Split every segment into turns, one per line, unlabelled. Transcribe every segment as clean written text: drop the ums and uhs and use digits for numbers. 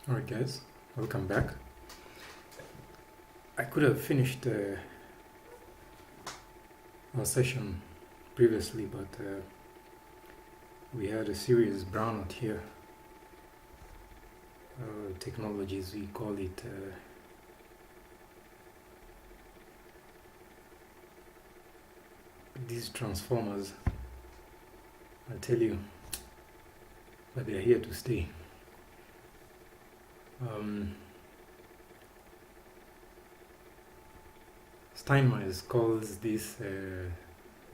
Alright guys, welcome back. I could have finished our session previously, but we had a serious brownout here. Technologies, we call it these transformers. I'll tell you, but they're here to stay. Steinmeier calls these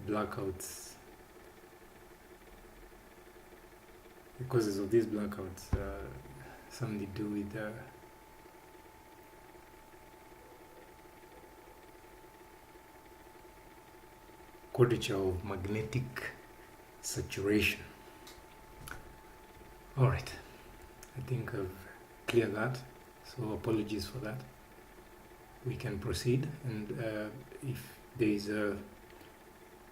blackouts, the causes of these blackouts, something to do with quadrature of magnetic saturation. Alright, I think I've cleared that, so apologies for that. We can proceed, and if there is a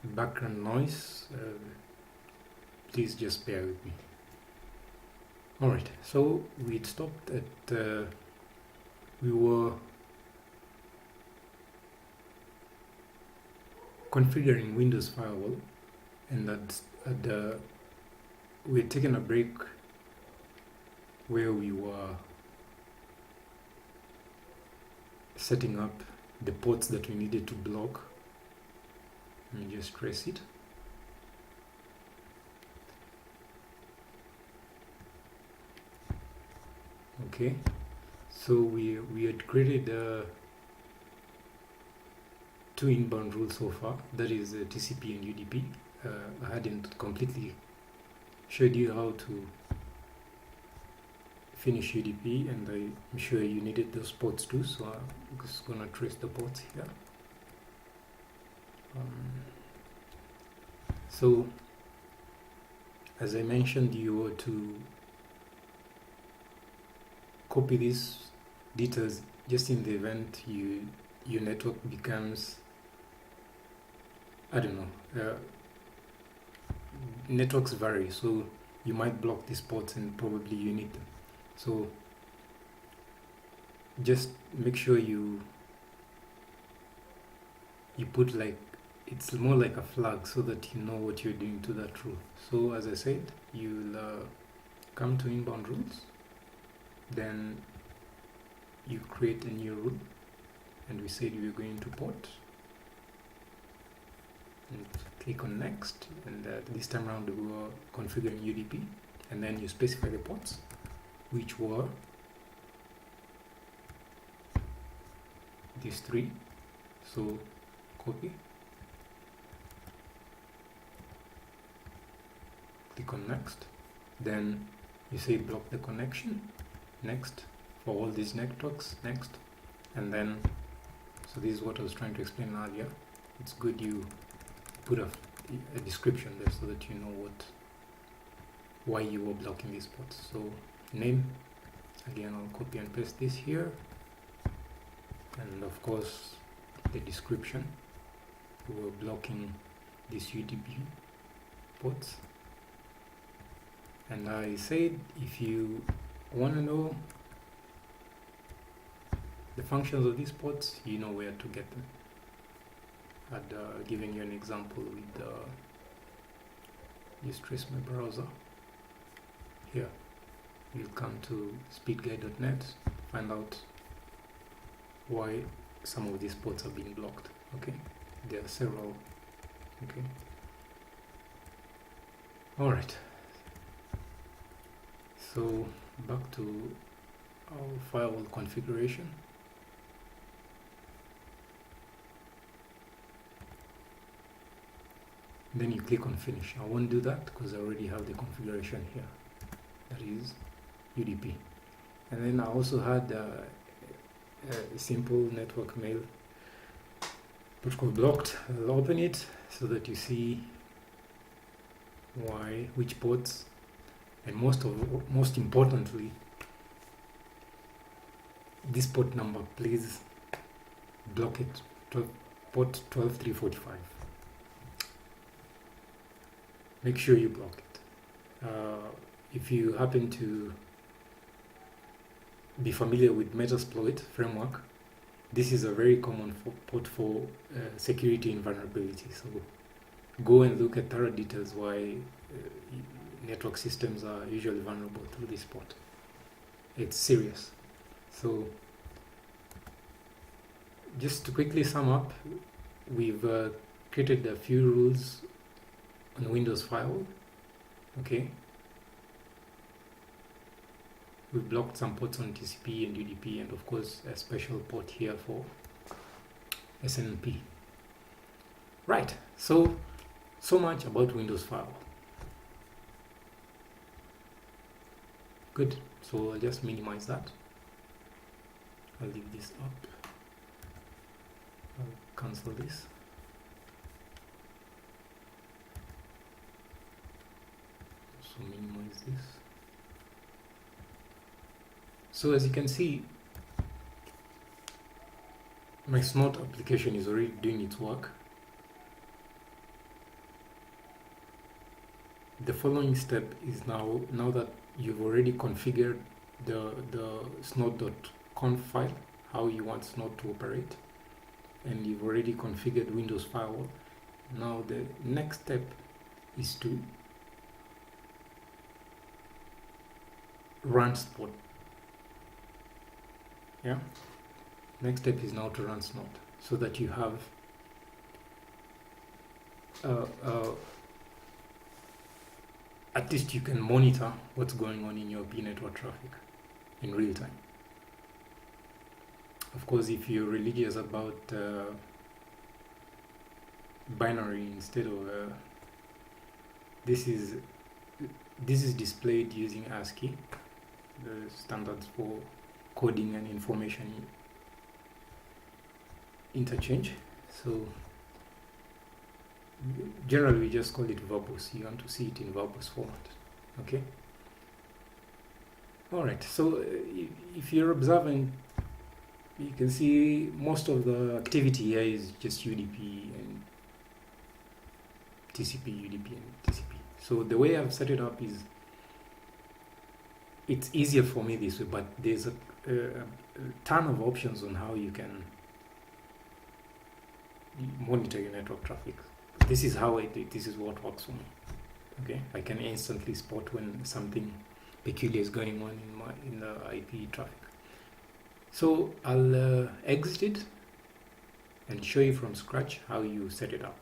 background noise, please just bear with me. Alright, so we'd stopped at, we were configuring Windows Firewall, and that we had taken a break where we were setting up the ports that we needed to block. Let me just trace it. Okay, so we had created two inbound rules so far, that is TCP and UDP. I hadn't completely showed you how to finish UDP, and I'm sure you needed those ports too, so I'm just gonna trace the ports here. So as I mentioned, you were to copy these details just in the event your network becomes, I don't know, networks vary, so you might block these ports and probably you need them. So just make sure you put, like, it's more like a flag so that you know what you're doing to that rule. So as I said, you'll come to inbound rules, then you create a new rule, and we said we were going to port, and click on next, and this time around we were configuring UDP, and then you specify the ports, which were these three. So copy, click on next, then you say block the connection, next, for all these networks, next, and then, so this is what I was trying to explain earlier. It's good you put a description there so that you know why you were blocking these ports. So name, again I'll copy and paste this here, and of course the description. We were blocking these UDP ports, and I said if you want to know the functions of these ports, you know where to get them. I'd given you an example with just trace my browser here. You'll come to speedguide.net, find out why some of these ports are being blocked. Okay, there are several. Okay, all right, so back to our firewall configuration. Then you click on finish. I won't do that because I already have the configuration here, that is UDP. And then I also had a simple network mail protocol blocked. I'll open it so that you see which ports, and most importantly, this port number, please block it, port 12345. Make sure you block it. If you happen to be familiar with Metasploit framework. This is a very common port for security and vulnerability. So go and look at thorough details why network systems are usually vulnerable through this port. It's serious. So just to quickly sum up, we've created a few rules on Windows Firewall. Okay. We've blocked some ports on TCP and UDP, and of course a special port here for SNMP. Right, so much about Windows Firewall. Good, so I'll just minimize that. I'll leave this up. I'll cancel this. So minimize this. So as you can see, my Snort application is already doing its work. The following step is now that you've already configured the snort.conf file, how you want Snort to operate, and you've already configured Windows Firewall. Now the next step is to run Snort. Yeah. Next step is now to run Snort, so that you have at least you can monitor what's going on in your pNetwork traffic in real time. Of course, if you're religious about binary instead of this is displayed using ASCII, the standards for coding and information interchange. So generally we just call it verbose. You want to see it in verbose format. Okay. All right. So if you're observing, you can see most of the activity here is just UDP and TCP, UDP and TCP. So the way I've set it up is, it's easier for me this way, but there's a ton of options on how you can monitor your network traffic. This is how I do it. This is what works for me. Okay, I can instantly spot when something peculiar is going on in the IP traffic. So I'll exit it and show you from scratch how you set it up,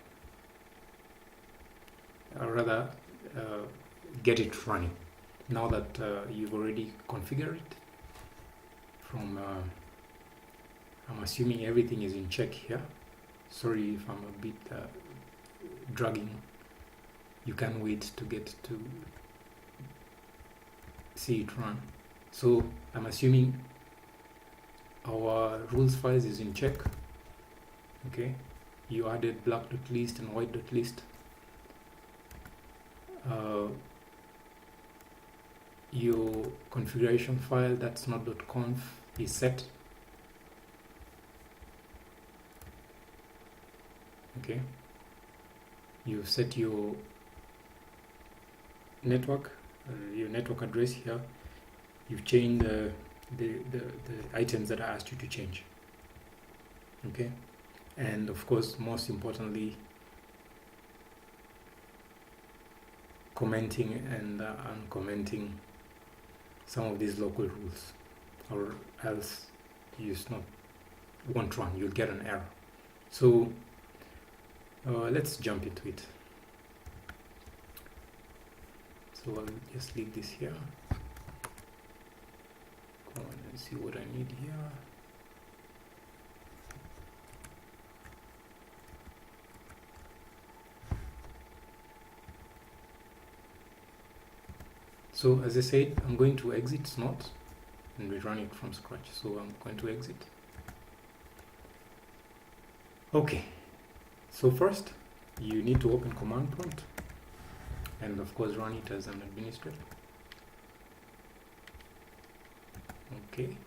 or rather get it running. Now that you've already configured it, from I'm assuming everything is in check here. Sorry if I'm a bit dragging. You can wait to get to see it run. So I'm assuming our rules files is in check. Okay, you added black.list and white.list. Your configuration file, that's snort.conf, is set. Okay, you've set your network address here. You've changed the items that I asked you to change. Okay, and of course, most importantly, commenting and uncommenting some of these local rules, or else won't run. You'll get an error. So let's jump into it. So I'll just leave this here. Go on and see what I need here. So as I said, I'm going to exit Snort and rerun it from scratch. So I'm going to exit. Okay. So first, you need to open command prompt and of course run it as an administrator. Okay.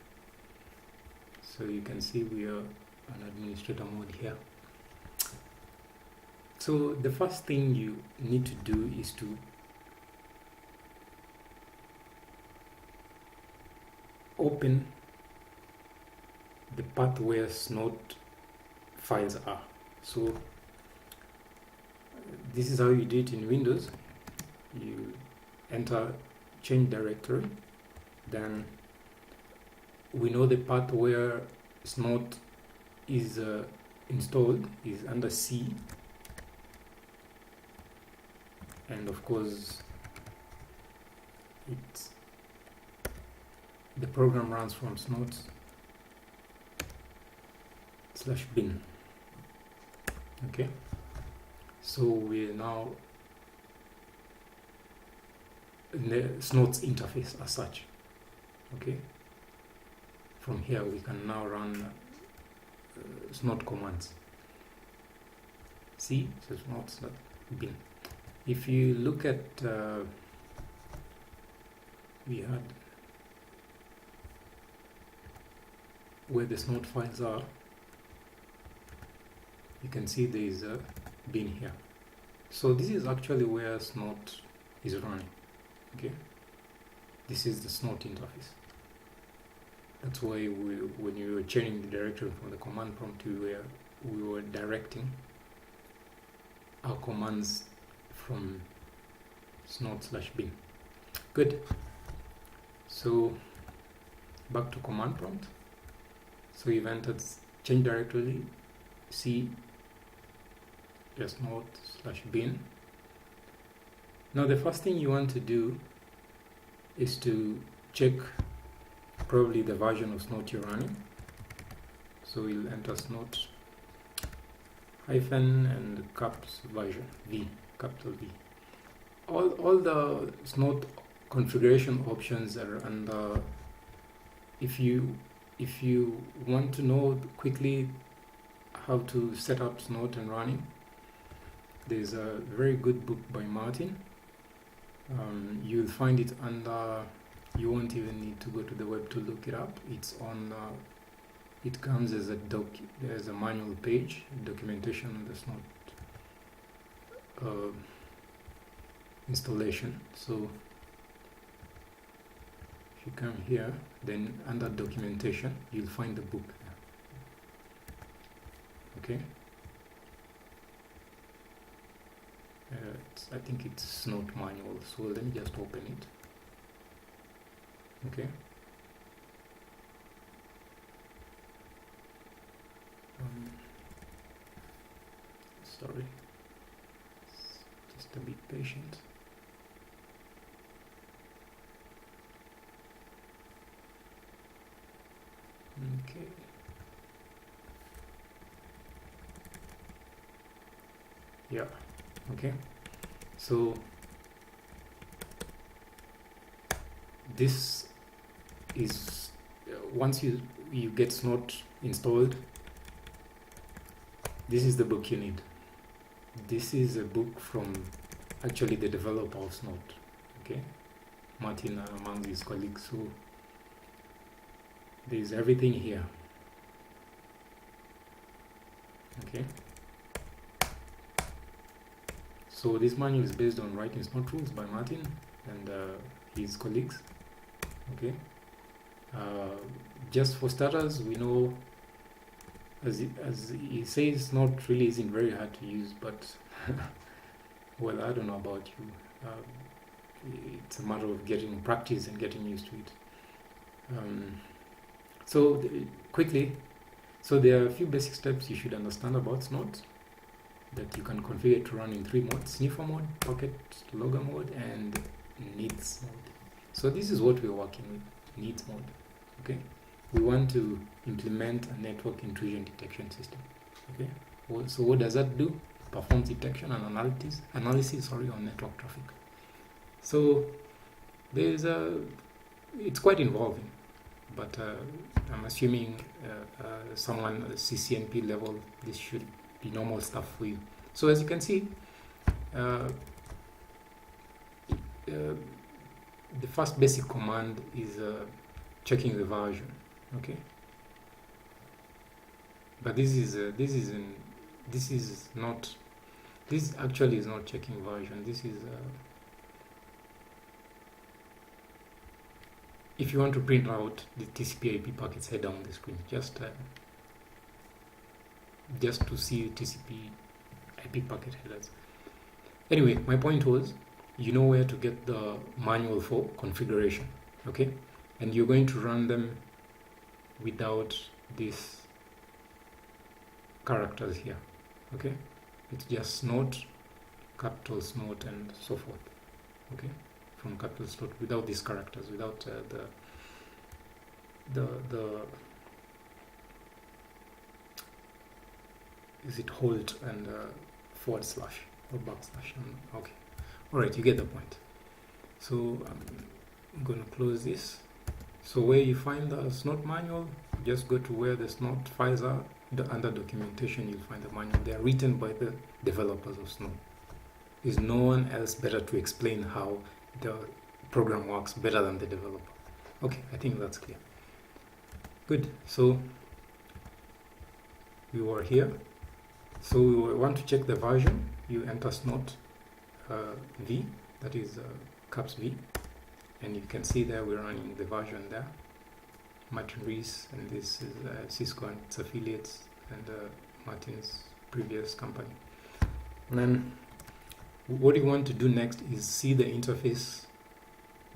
So you can see we are on administrator mode here. So the first thing you need to do is to open the path where snort files are. So this is how you do it in Windows. You enter change directory, then we know the path where snort is installed is under C, and of course the program runs from snort/bin. Okay, so we're now in the Snort's interface as such. Okay, from here we can now run snort commands. See, so snort/bin. If you look at we had where the snort files are, you can see there is a bin here. So this is actually where snort is running. Okay, this is the snort interface. That's why when you were changing the directory from the command prompt, we were directing our commands from snort/bin. Good. So back to command prompt. So you've entered change directory C snort/bin. Now the first thing you want to do is to check probably the version of snort you're running. So you'll enter snort hyphen and caps version V, capital V. All the snort configuration options are under. If you want to know quickly how to set up snort and running, there's a very good book by Martin. You'll find it under, you won't even need to go to the web to look it up. It's on, it comes as there's a manual page, documentation on the snort installation. So if you come here, then under documentation, you'll find the book there. Okay. I think it's snort manual, so let me just open it. Okay. Sorry, just a bit patient. Okay. Yeah. Okay. So this is once you get snort installed, this is the book you need. This is a book from actually the developer of snort. Okay, Martin among his colleagues. So there is everything here. Okay. So this manual is based on Writing Snort Rules by Martin and his colleagues. Okay. Just for starters, we know, as he says, Snort really isn't very hard to use, but well, I don't know about you. It's a matter of getting practice and getting used to it. Quickly, so there are a few basic steps you should understand about Snort that you can configure to run in 3 modes: sniffer mode, pocket logger mode, and needs mode. So this is what we're working with, needs mode. Okay, we want to implement a network intrusion detection system. Okay, so what does that do? Performs detection and analysis on network traffic. So it's quite involving, but I'm assuming someone at CCNP level, this should be normal stuff for you. So as you can see, the first basic command is checking the version. Okay, but this actually is not checking version. This is if you want to print out the TCP IP packets header on the screen, just to see TCP IP packet headers. Anyway, my point was, you know where to get the manual for configuration, okay? And you're going to run them without these characters here, okay? It's just snort, capital snort, and so forth, okay? From capital snort, without these characters, without the is it hold and forward slash or backslash? Okay, all right, you get the point. So I'm going to close this. So where you find the snort manual, just go to where the snort files are. Under documentation, you'll find the manual. They are written by the developers of Snort. There's no one else better to explain how the program works better than the developer. Okay, I think that's clear. Good. So we were here. So we want to check the version. You enter snort v, that is caps v, and you can see there we're running the version there. Martin Rees, and this is Cisco and its affiliates, and Martin's previous company. And then what you want to do next is see the interface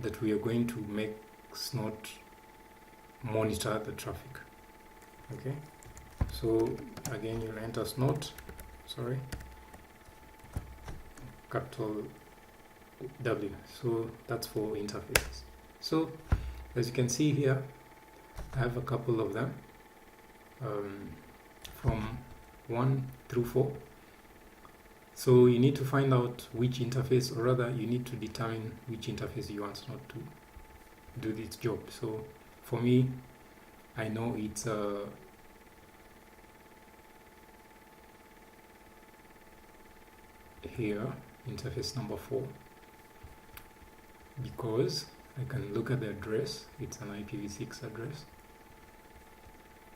that we are going to make Snort monitor the traffic. Okay, so again you'll enter Snort, capital W, so that's for interfaces. So as you can see here, I have a couple of them, from 1 through 4. So you need to find out which interface, or rather you need to determine which interface you want Snort to do this job. So for me, I know it's here, interface number 4, because I can look at the address. It's an IPv6 address.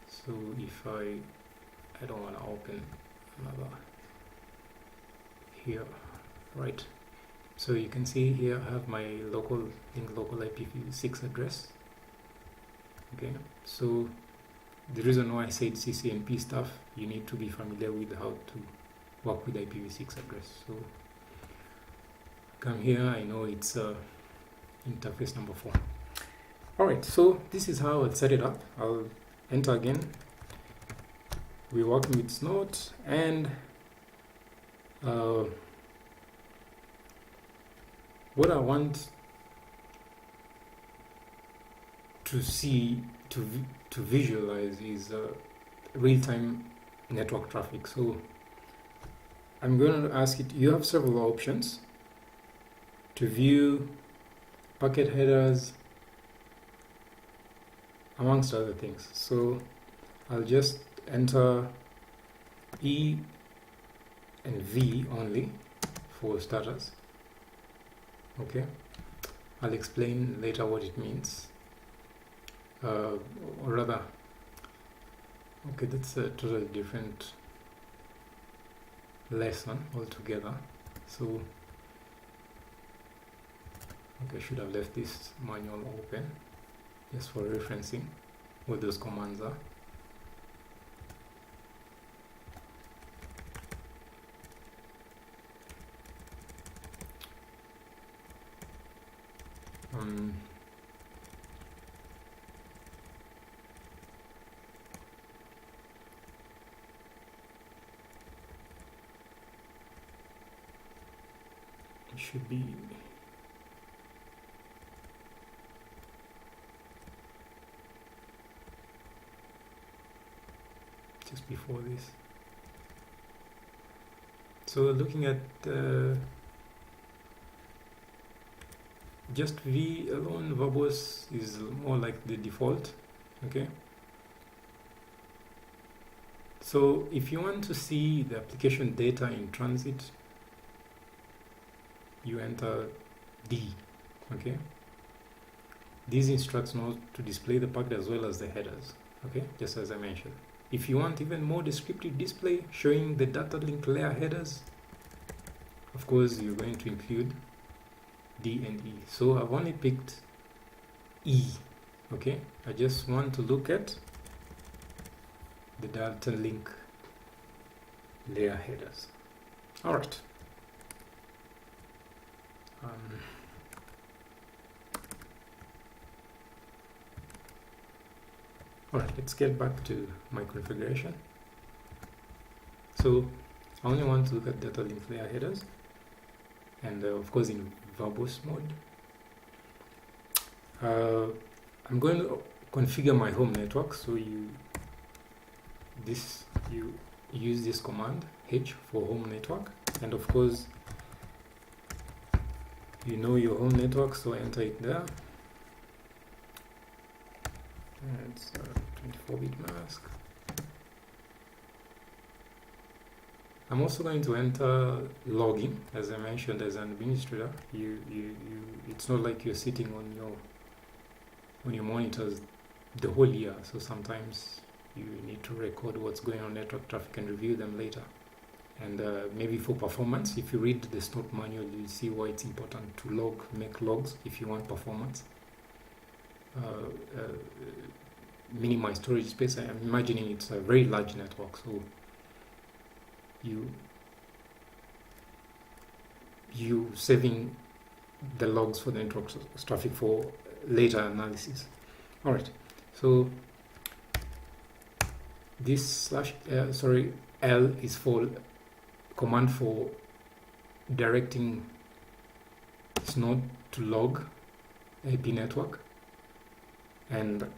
So if I don't want to open another here, right? So you can see here I have my local IPv6 address. Okay, so the reason why I said CCNP stuff, you need to be familiar with how to work with IPv6 address. So come here, I know it's interface number 4. Alright, so this is how I'll set it up. I'll enter again. We're working with Snort, and what I want to see, to visualize, is real-time network traffic. So I'm going to ask it, you have several options to view packet headers, amongst other things. So I'll just enter E and V only for starters. Okay, I'll explain later what it means, or rather, okay, that's a totally different lesson altogether. So okay, I should have left this manual open just for referencing what those commands are. It should be just before this. So looking at just V alone, verbose is more like the default. Okay, so if you want to see the application data in transit, you enter D. Okay, these instructs Snort to display the packet as well as the headers. Okay, just as I mentioned. If you want even more descriptive display showing the data link layer headers, of course you're going to include D and E. So I've only picked E Okay, I just want to look at the data link layer headers. All right. All right, let's get back to my configuration. So I only want to look at data link layer headers, and of course in verbose mode. I'm going to configure my home network. So you use this command H for home network, and of course you know your home network, so enter it there. And it's 24-bit mask. I'm also going to enter logging. As I mentioned, as an administrator, it's not like you're sitting on your monitors the whole year. So sometimes you need to record what's going on network traffic and review them later. And maybe for performance, if you read the Snort manual, you'll see why it's important to make logs if you want performance. Minimize storage space. I'm imagining it's a very large network, so you saving the logs for the network traffic for later analysis. All right, so this L is for command for directing Snort to log AP network, and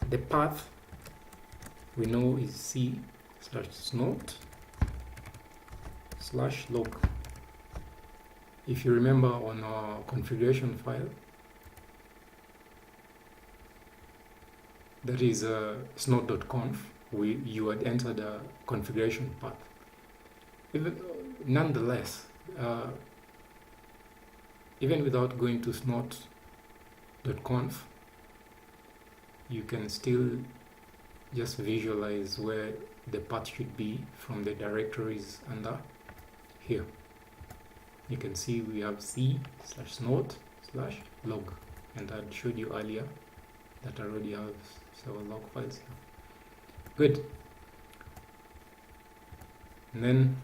the path we know is C/snort/log. If you remember on our configuration file, that is snort.conf, you had entered a configuration path. Nonetheless, even without going to snort.conf, you can still just visualize where the path should be from the directories under here. You can see we have C/snort/log, and I showed you earlier that I already have several log files here. Good. And then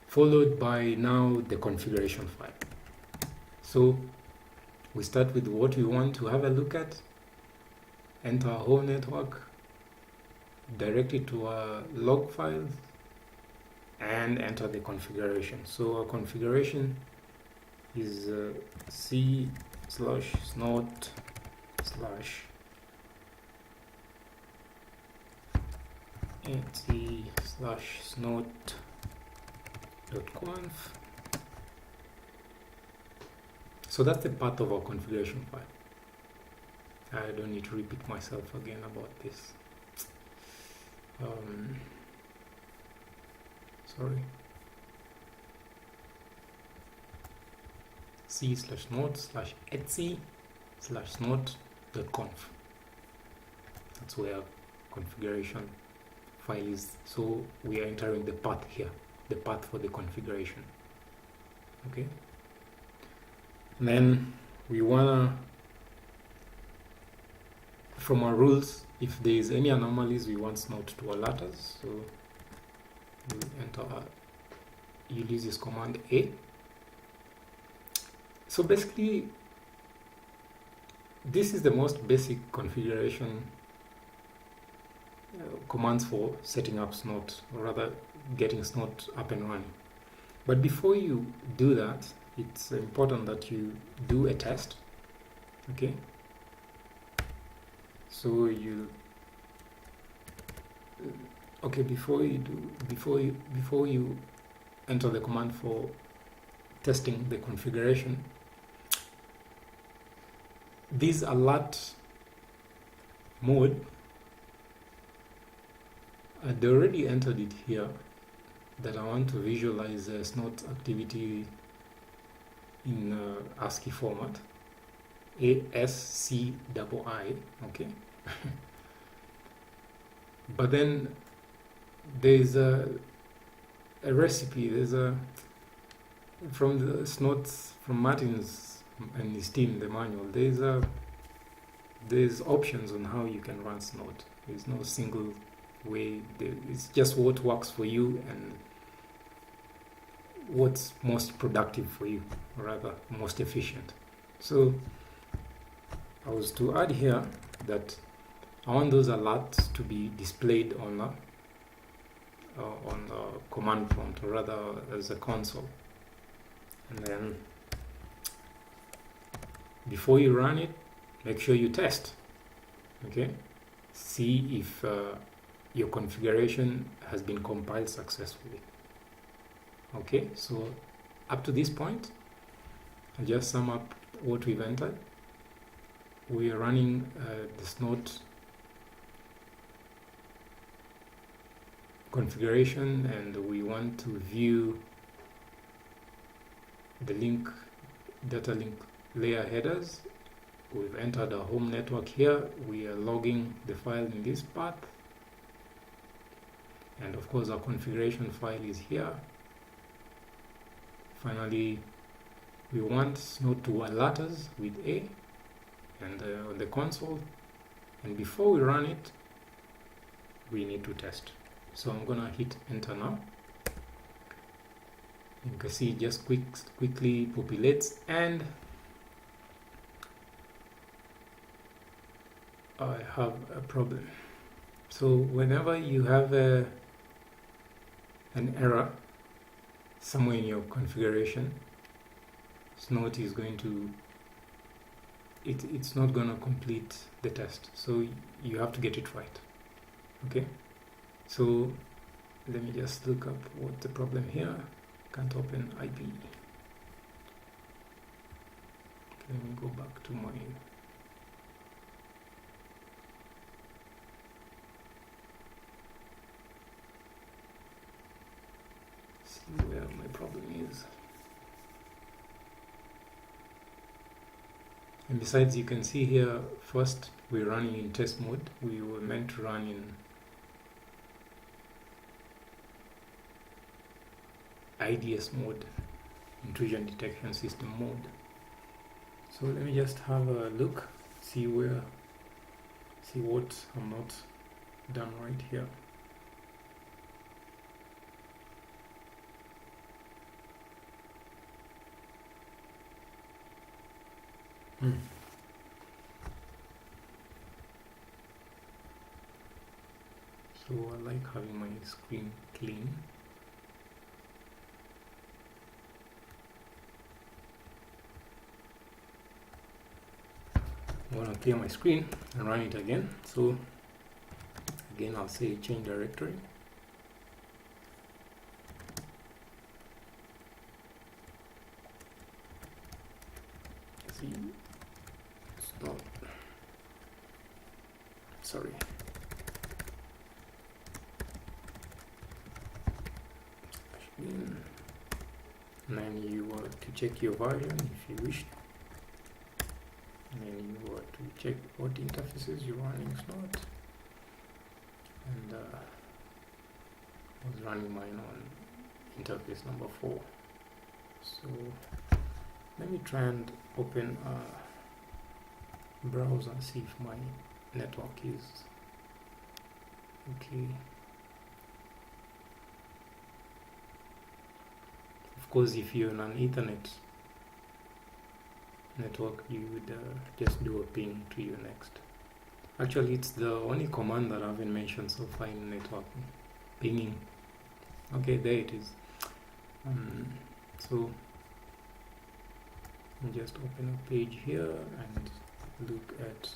followed by now the configuration file. So we start with what we want to have a look at, enter our home network, direct it to our log files, and enter the configuration. So our configuration is C/snort/snort.conf. So that's the part of our configuration file. I don't need to repeat myself again about this. Sorry. C/snort/etc/snort.conf. That's where our configuration file is. So we are entering the path here, the path for the configuration. Okay. And then we wanna, from our rules, if there is any anomalies, we want Snort to alert us. So you enter, you use this command A. So basically, this is the most basic configuration commands for setting up Snort, or rather getting Snort up and running. But before you do that, it's important that you do a test. Okay. So before you enter the command for testing the configuration, this alert mode, I'd already entered it here, that I want to visualize Snort activity in ASCII format, ASCII, okay. But then there's a recipe, from Martin's and his team, the manual, there's a there's options on how you can run Snort. There's no single way. It's just what works for you and what's most productive for you, or rather most efficient. So I was to add here that I want those alerts to be displayed on a command prompt, or rather as a console. And then before you run it, make sure you test. Okay, see if your configuration has been compiled successfully. Okay, so up to this point, I'll just sum up what we've entered. We are running the Snort configuration, and we want to view the link, data link layer headers. We've entered our home network here. We are logging the file in this path, and of course our configuration file is here. Finally, we want Snort to alert us with A and on the console, and before we run it, we need to test. So I'm gonna hit enter now. You can see it just quickly populates, and I have a problem. So whenever you have an error somewhere in your configuration, Snort is going to it's not going to complete the test, so you have to get it right. Okay, so let me just look up what the problem here. Can't open IP. Let me go back to my where my problem is. And besides, you can see here, first we're running in test mode. We were meant to run in IDS mode, intrusion detection system mode. So let me just have a look, see what I'm not done right here. So I like having my screen clean. I want to clear my screen and run it again. So again, I'll say change directory. See, Snort. Sorry. And then you want to check your version if you wish. And then you want to check what interfaces you're running Snort. And I was running mine on interface number 4. So let me try and open a browser and see if my network is okay. Of course, if you're on an Ethernet network, you would just do a ping to your next. Actually, it's the only command that I haven't mentioned so far in networking. Pinging. Okay, there it is. So I'll just open a page here and look at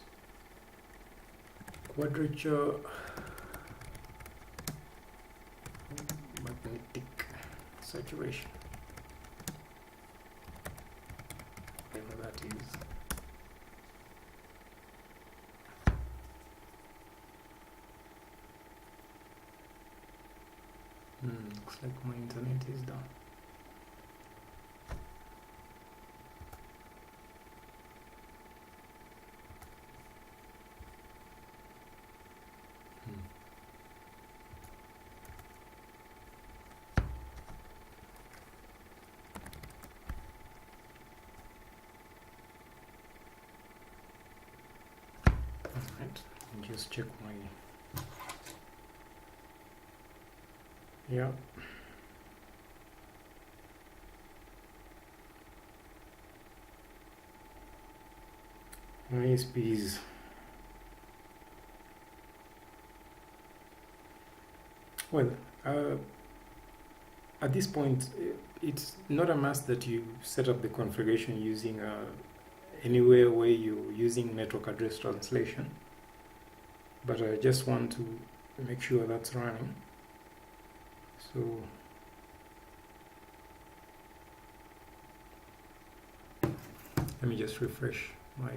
quadrature magnetic saturation, whatever that is. Looks like my internet is down. right, and just check my, yeah. ISPs. Well, at this point, it's not a must that you set up the configuration using anywhere where you're using network address translation, but I just want to make sure that's running. So let me just refresh my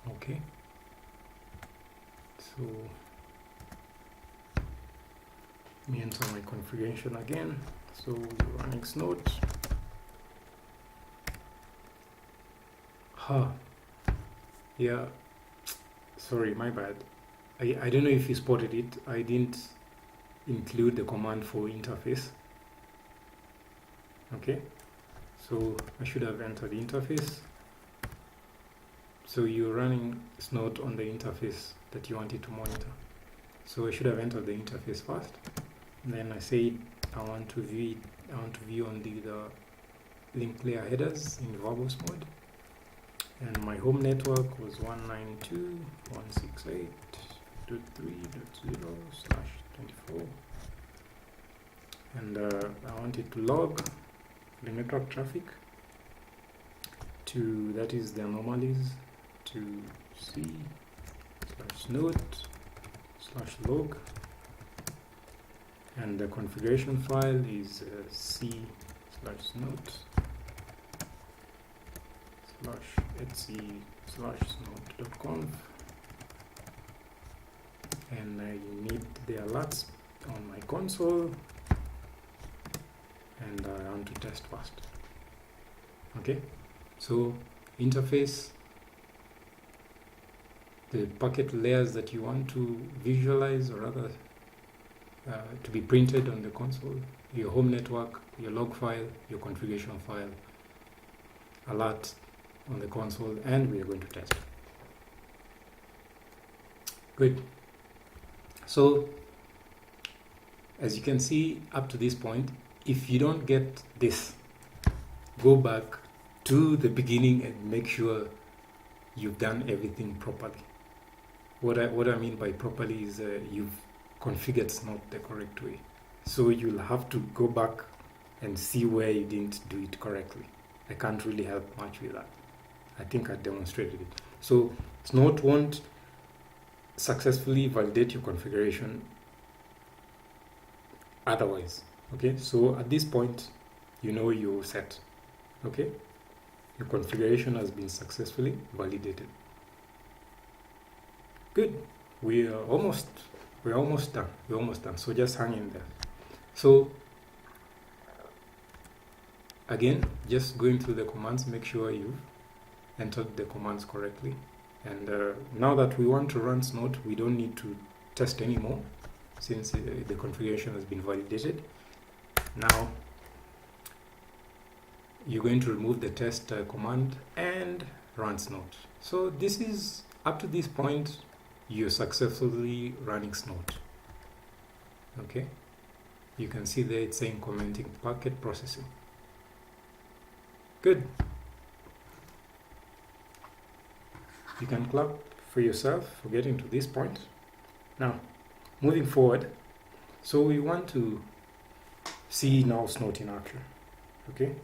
okay. So let me enter my configuration again. So we're running Snort. Yeah, sorry, my bad. I don't know if you spotted it. I didn't include the command for interface. Okay, so I should have entered the interface. So you're running Snort on the interface that you wanted to monitor. So I should have entered the interface first. Then I say I want to view it. I want to view only the link layer headers in verbose mode. And my home network was 192.168.3.0/24. And I wanted to log the network traffic to, that is the anomalies, to c/snort/log, and the configuration file is c/snort/etc/snort.conf, and I need the alerts on my console, and I want to test first. Okay, so interface, the packet layers that you want to visualize, or rather to be printed on the console, your home network, your log file, your configuration file, alert on the console, and we are going to test. Good. So as you can see up to this point, if you don't get this, go back to the beginning and make sure you've done everything properly. What I mean by properly is you've configured Snort the correct way. So you'll have to go back and see where you didn't do it correctly. I can't really help much with that. I think I demonstrated it. So Snort won't successfully validate your configuration otherwise. Okay, so at this point, you know you're set. Okay, your configuration has been successfully validated. Good. We're almost done. We're almost done. So just hang in there. So again, just going through the commands, make sure you've entered the commands correctly. And now that we want to run Snort, we don't need to test anymore since the configuration has been validated. Now you're going to remove the test command and run Snort. So this is, up to this point, you're successfully running Snort. Okay, you can see there it's saying commenting packet processing. Good. You can clap for yourself for getting to this point. Now, moving forward, so we want to see now Snort in action. Okay.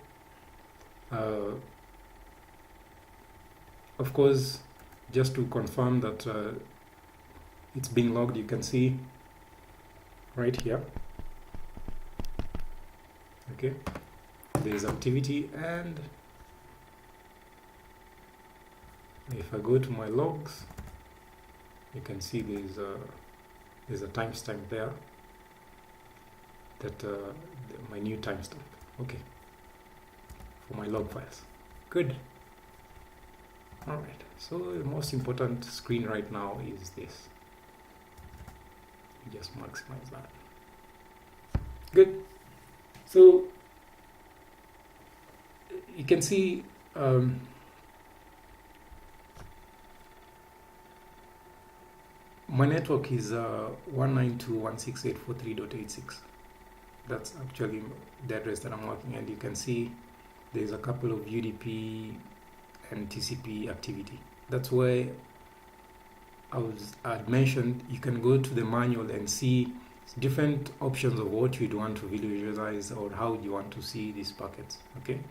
Of course, just to confirm that it's being logged, you can see right here. Okay, there's activity, and if I go to my logs, you can see there's a timestamp there, that my new timestamp. Okay, for my log files. Good. All right. So the most important screen right now is this. just maximize that. Good. So you can see my network is 192.168.43.86. That's actually the address that I'm working, and you can see there's a couple of UDP and TCP activity. That's where I'd mentioned you can go to the manual and see different options of what you'd want to visualize or how you want to see these packets. Okay,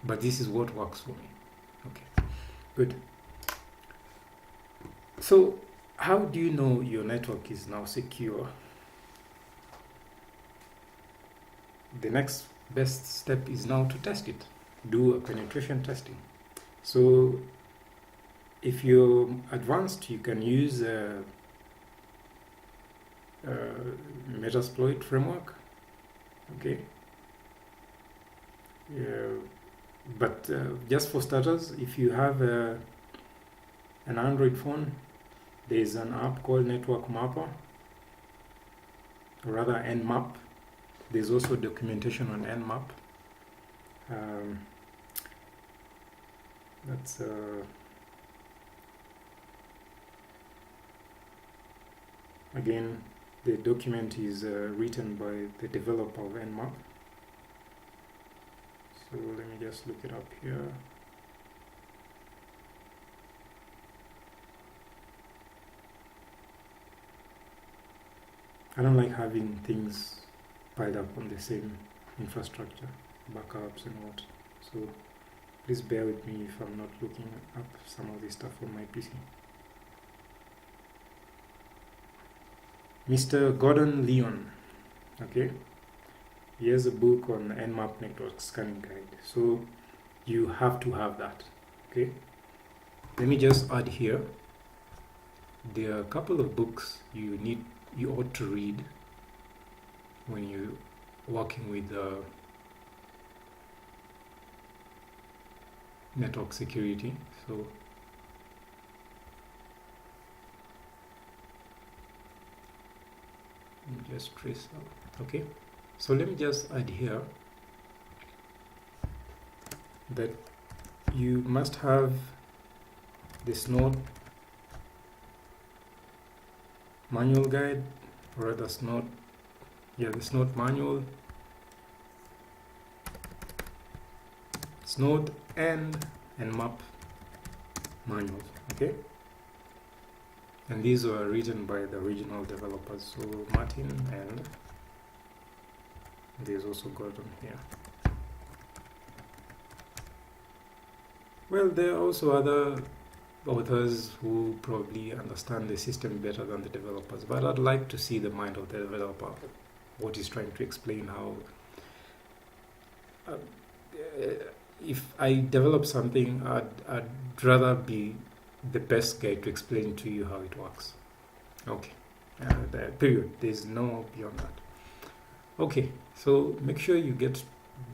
but this is what works for me. Okay, good. So how do you know your network is now secure? The next best step is now to test it. Do a penetration testing. So if you're advanced, you can use Metasploit framework. Okay. But just for starters, if you have an Android phone, there's an app called Network Mapper, or rather Nmap. There's also documentation on Nmap. That's again, the document is written by the developer of Nmap. So let me just look it up here. I don't like having things piled up on the same infrastructure, backups and what. So please bear with me if I'm not looking up some of this stuff on my PC. Mr. Gordon Leon, okay, he has a book on Nmap network scanning guide. So you have to have that, okay. Let me just add here, there are a couple of books you ought to read when you're working with network security. So let me just trace out. Okay, so let me just add here that you must have this Snort manual guide, or rather Snort, the Snort manual, Snort and Nmap manuals, okay? And these were written by the original developers, so Martin, and there's also Gordon here. Well, there are also other authors who probably understand the system better than the developers, but I'd like to see the mind of the developer, what he's trying to explain, how if I develop something, I'd rather be the best guy to explain to you how it works. Okay, period. There's no beyond that. Okay, so make sure you get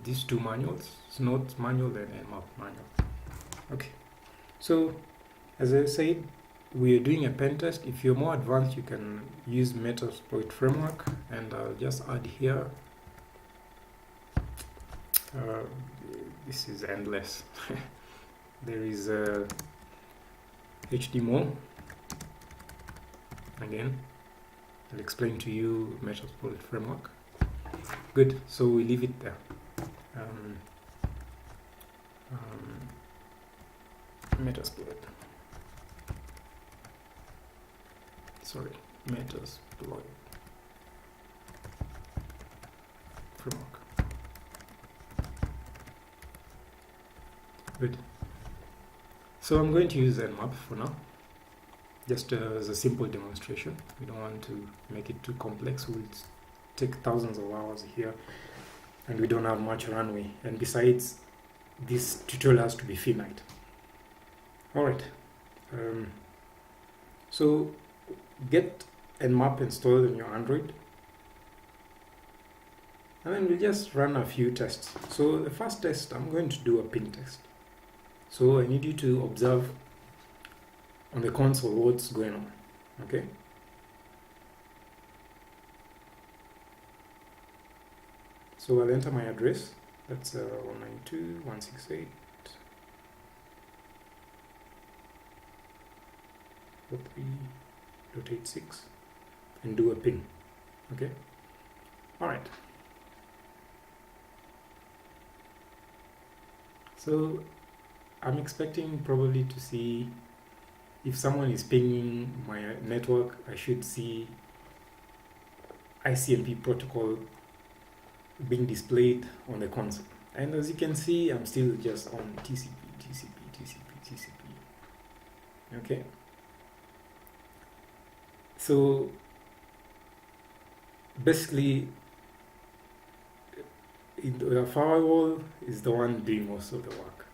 these two manuals, Snort manual and Nmap manual. Okay, so as I said, we are doing a pen test. If you're more advanced, you can use Metasploit framework, and I'll just add here. This is endless. There is HDMO. Again, I'll explain to you Metasploit framework. Good, so we leave it there. Metasploit. Sorry, Metasploit framework. Good. So I'm going to use Nmap for now, just as a simple demonstration. We don't want to make it too complex. We'll take thousands of hours here, and we don't have much runway. And besides, this tutorial has to be finite. All right. So get Nmap installed on your Android, and then we'll just run a few tests. So the first test, I'm going to do a ping test. So I need you to observe on the console what's going on, okay? So I'll enter my address. That's 192.168.3.86 and do a ping. Okay. All right. So I'm expecting probably to see if someone is pinging my network, I should see ICMP protocol being displayed on the console. And as you can see, I'm still just on TCP, TCP, TCP, TCP. Okay. So basically, the firewall is the one doing most of the work.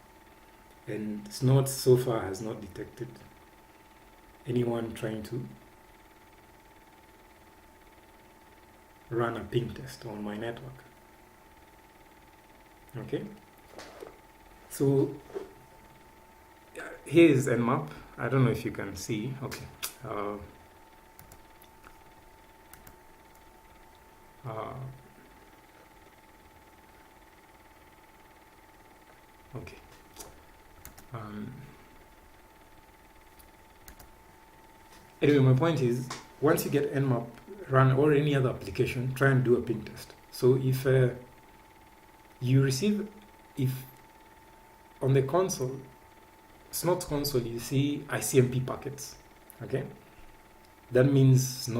And Snort so far has not detected anyone trying to run a ping test on my network. Okay, so here is Nmap. I don't know if you can see. Okay, okay. Anyway, my point is, once you get Nmap run or any other application, try and do a ping test. So if you receive, if on the console, Snort console, you see ICMP packets, okay? That means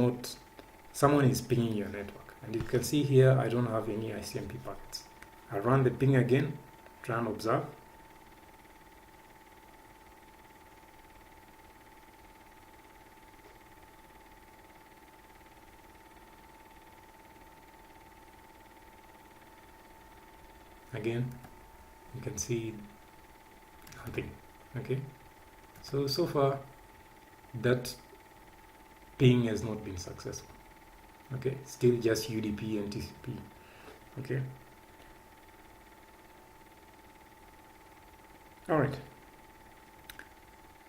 someone is pinging your network. And you can see here, I don't have any ICMP packets. I run the ping again, try and observe. Again, you can see nothing. Okay, so far that ping has not been successful. Okay, still just UDP and TCP. Okay, all right.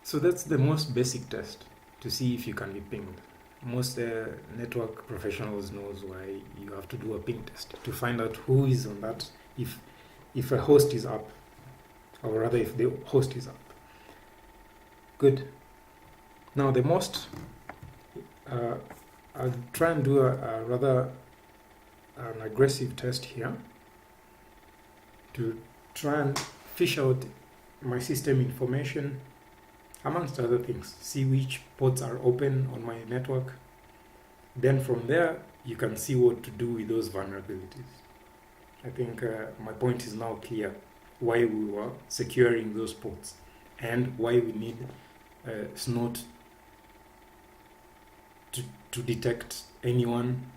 So that's the most basic test to see if you can be pinged. Most network professionals knows why you have to do a ping test to find out who is on that, if a host is up, or rather if the host is up. Good. Now the most, I'll try and do a rather an aggressive test here to try and fish out my system information, amongst other things. See which ports are open on my network. Then from there, you can see what to do with those vulnerabilities. I think my point is now clear why we were securing those ports and why we need Snort to detect anyone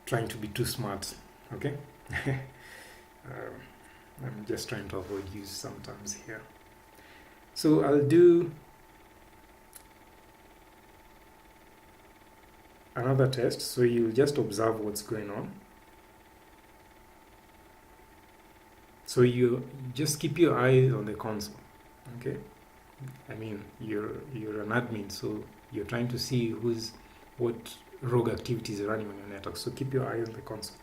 trying to be too smart. Okay. I'm just trying to avoid use sometimes here. So I'll do another test, so you'll just observe what's going on. So you just keep your eyes on the console. Okay, I mean you're an admin, so you're trying to see what rogue activities are running on your network. So keep your eye on the console.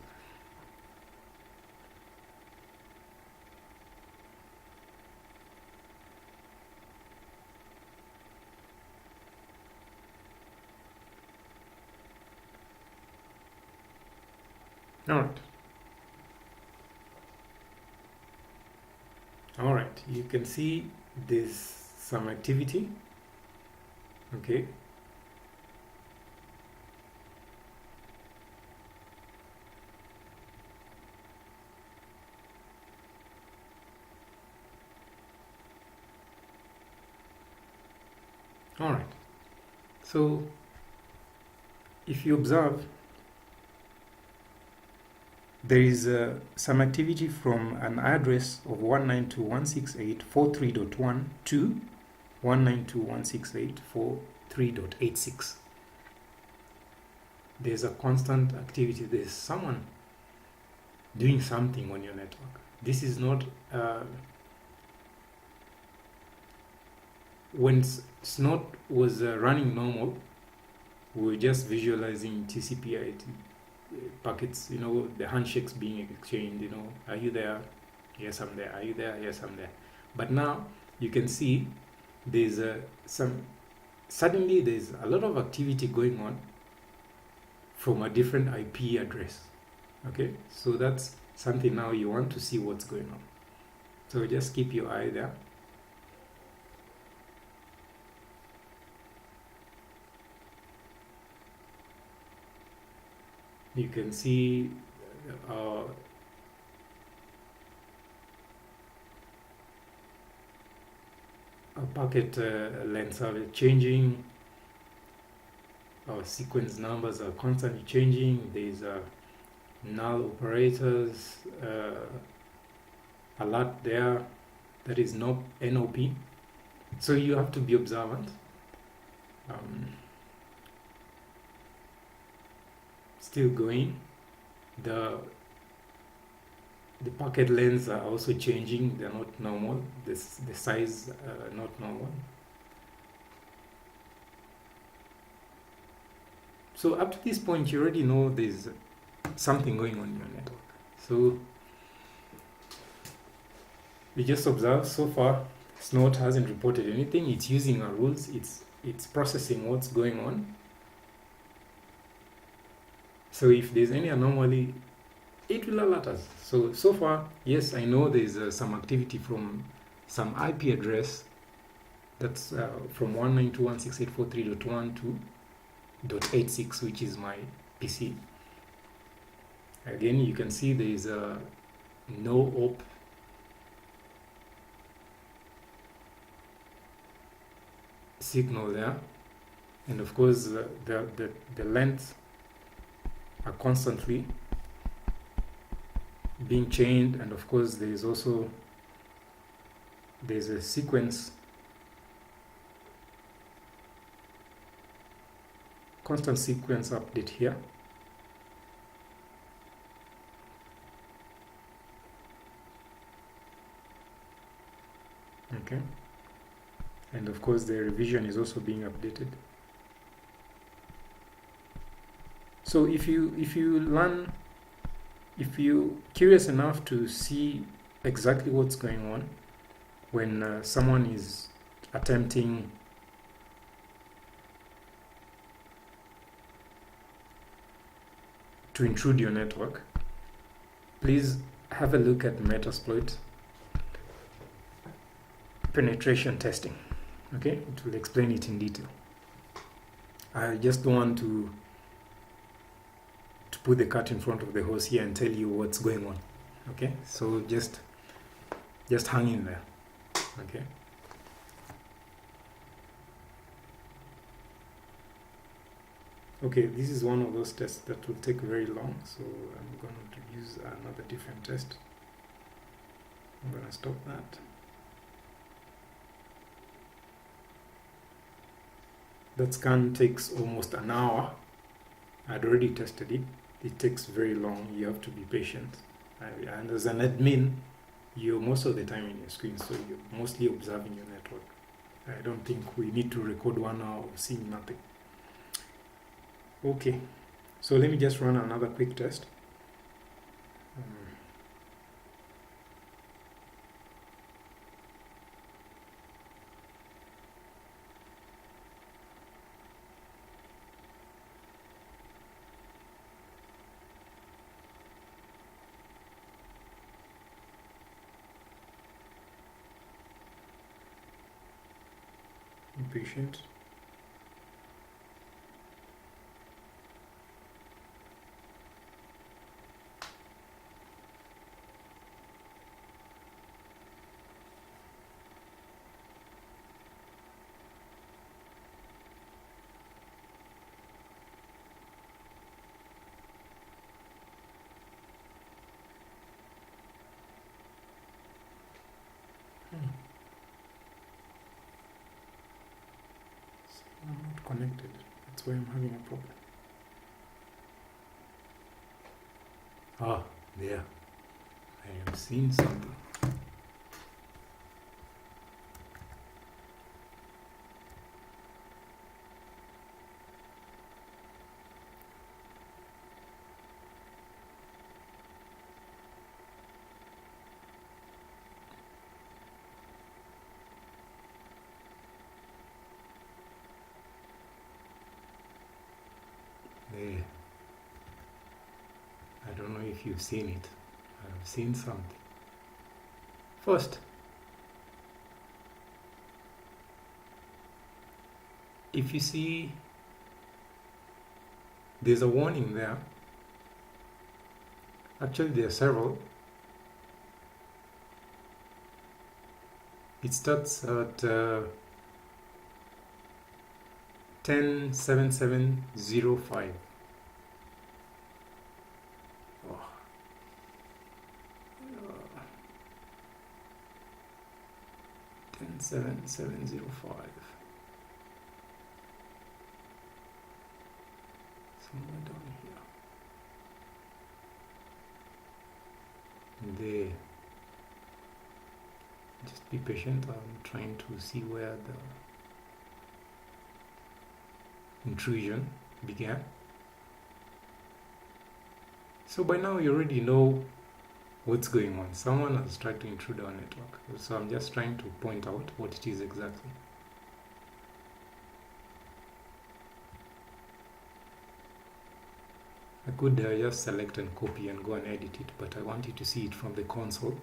All right, you can see there's some activity. Okay, all right. So if you observe, there is some activity from an address of 192.168.43.1 to 192.168.43.86. There's a constant activity. There's someone doing something on your network. This is not when Snort was running normal, we're just visualizing TCP/IP packets, the handshakes being exchanged, are you there? Yes, I'm there. Are you there? Yes, I'm there. But now you can see there's suddenly there's a lot of activity going on from a different IP address. Okay, so that's something now you want to see what's going on. So just keep your eye there. You can see our packet lengths are changing, our sequence numbers are constantly changing, there's null operators alert there, that is no NOP, so you have to be observant. Still going, the packet lengths are also changing, they're not normal, the size not normal. So up to this point you already know there's something going on in your network. So we just observe. So far Snort hasn't reported anything, it's using our rules, it's processing what's going on. So if there's any anomaly, it will alert us. So far, yes, I know there's some activity from some IP address that's from 192.168.43.1 to .86, which is my PC. Again, you can see there is a no op signal there, and of course the length are constantly being changed, and of course there's a sequence, constant sequence update here. Okay, and of course the revision is also being updated. So if you're curious enough to see exactly what's going on when someone is attempting to intrude your network, please have a look at Metasploit penetration testing. Okay, it will explain it in detail. I just don't want to put the cat in front of the horse here and tell you what's going on. Okay, so just hang in there. Okay, this is one of those tests that will take very long, so I'm going to use another different test. I'm going to stop that. That scan takes almost an hour. I'd already tested it. It takes very long. You have to be patient. And as an admin, you're most of the time in your screen, so you're mostly observing your network. I don't think we need to record 1 hour of seeing nothing. Okay, so let me just run another quick test. Be patient. I'm not connected. That's why I'm having a problem. Ah, there. I am seeing something. if you've seen it. I've seen something. First, if you see there's a warning there. Actually, there are several. It starts at 107705. Oh. 107705. Somewhere down here. There. Just be patient. I'm trying to see where the intrusion began. So by now you already know what's going on. Someone has tried to intrude our network. So I'm just trying to point out what it is exactly. I could just select and copy and go and edit it, but I want you to see it from the console.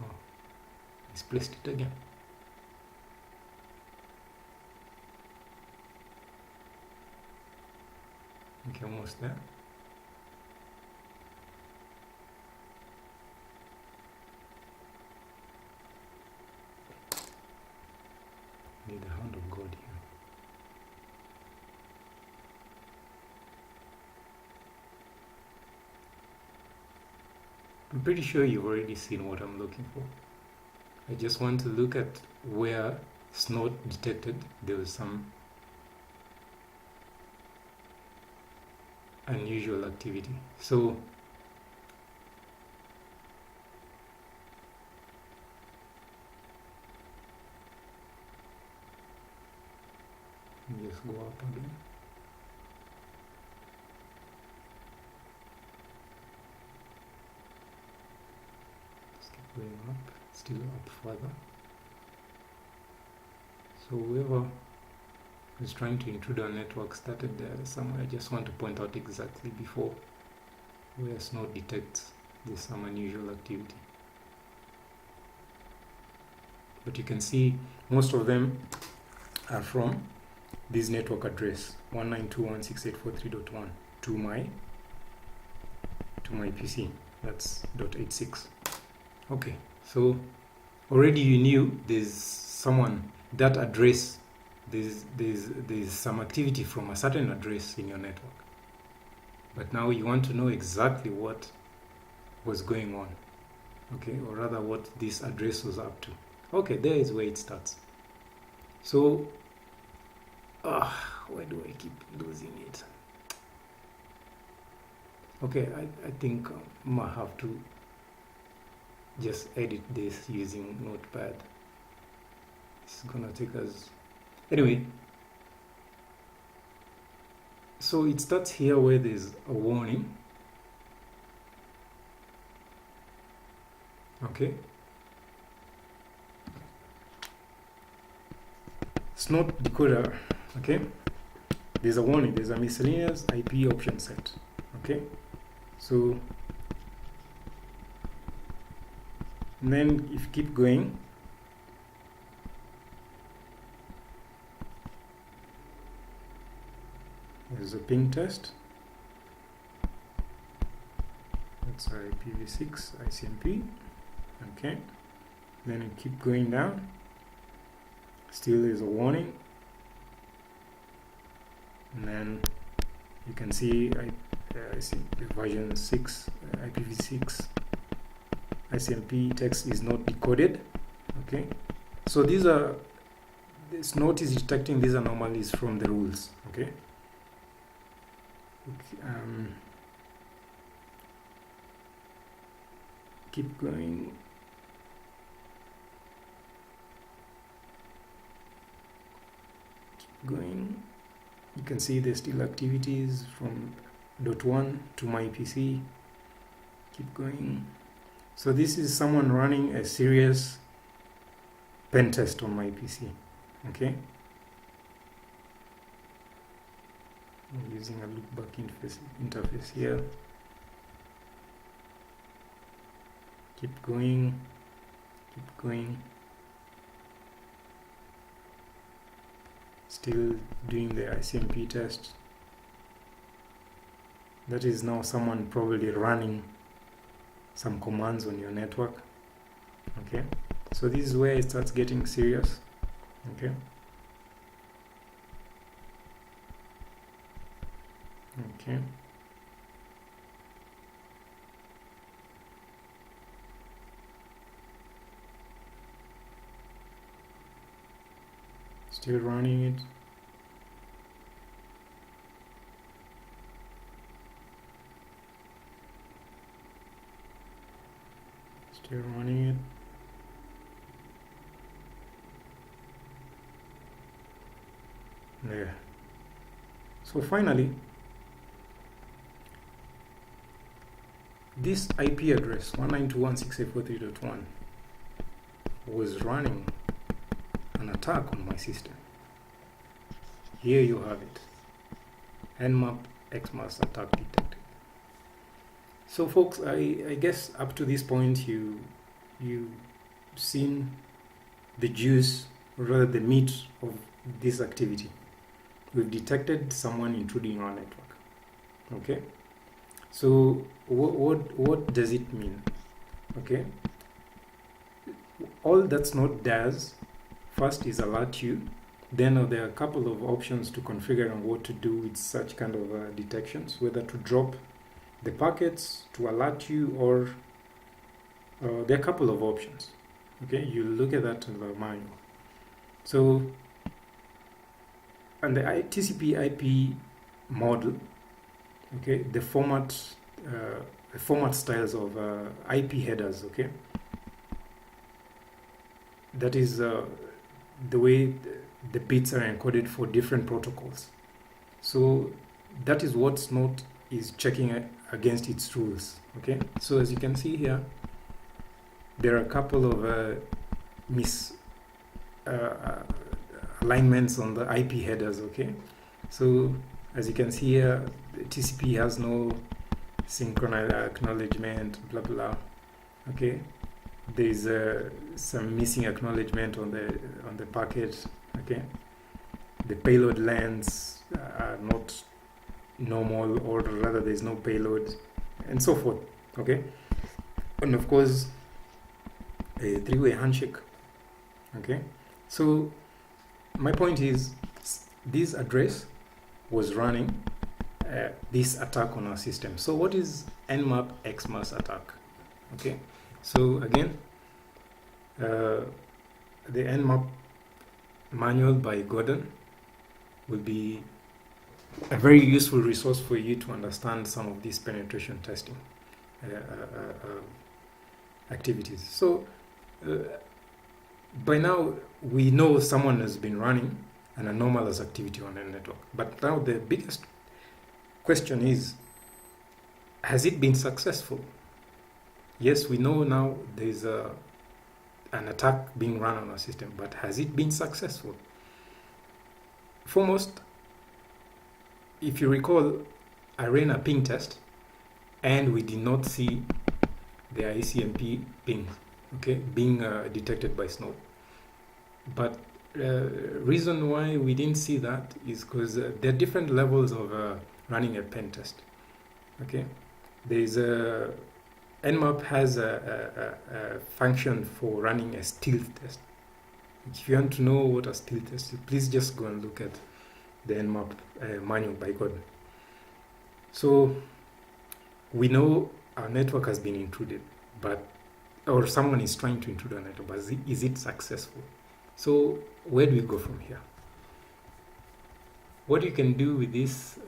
Oh, misplaced it again. Okay, almost there. Need the hand of God here. I'm pretty sure you've already seen what I'm looking for. I just want to look at where Snort detected there was some unusual activity. So just go up again. Just keep going up, still up further. So whoever is trying to intrude our network started there somewhere. I just want to point out exactly before where Snort detects there's some unusual activity. But you can see most of them are from this network address 192.168.43.1 to my PC. That's .86. Okay, so already you knew there's someone, that address, there's some activity from a certain address in your network. But now you want to know exactly what was going on, okay, or rather what this address was up to. Okay, there is where it starts. So why do I keep losing it? Okay, I think I might have to just edit this using Notepad. It's gonna take us... Anyway, so it starts here where there's a warning. Okay. Snort decoder. Okay. There's a warning. There's a miscellaneous IP option set. Okay. So, and then if you keep going, there's a ping test. That's IPv6 ICMP. Okay. Then you keep going down. Still is a warning. And then you can see version 6 IPv6 ICMP text is not decoded. Okay, so these are, this Snort is detecting these anomalies from the rules. Okay, keep going. Going, you can see there's still activities from .1 to my PC. Keep going. So this is someone running a serious pen test on my PC. Okay, I'm using a loopback interface here. Keep going, keep going. Still doing the ICMP test. That is now someone probably running some commands on your network. Okay, so this is where it starts getting serious. Okay, okay. Still running it. Still running it. There. So finally, this IP address 192.168.43.1 was running an attack on my system. Here you have it. Nmap Xmas attack detected. So folks, I guess up to this point you've seen the juice, or rather the meat of this activity. We've detected someone intruding our network. Okay, so what does it mean? Okay, all that node does first is alert you. Then there are a couple of options to configure on what to do with such kind of detections, whether to drop the packets to alert you, or there are a couple of options. Okay, you look at that in the manual. So, and the TCP/IP model, okay, the format styles of IP headers, okay, that is the way the bits are encoded for different protocols. So that is what Snort is checking against its rules. Okay, so as you can see here, there are a couple of alignments on the IP headers. Okay, so as you can see here, TCP has no synchronized acknowledgement, blah blah. Okay, there is some missing acknowledgement on the packet. Okay, the payload lengths are not normal, or rather there is no payload, and so forth. Okay, and of course a three-way handshake. Okay, so my point is, this address was running this attack on our system. So what is Nmap Xmas attack? Okay, so again, the Nmap manual by Gordon will be a very useful resource for you to understand some of these penetration testing activities. So by now we know someone has been running an anomalous activity on the network, but now the biggest question is, has it been successful? Yes, we know now there's an attack being run on our system, but has it been successful? Foremost, if you recall, I ran a ping test and we did not see the ICMP ping, okay, being detected by Snort. But reason why we didn't see that is because there are different levels of running a pen test. Okay, there's a Nmap has a function for running a stealth test. If you want to know what a stealth test is, please just go and look at the Nmap manual by Gordon. So we know our network has been intruded, or someone is trying to intrude our network, but is it successful? So where do we go from here? What you can do with this,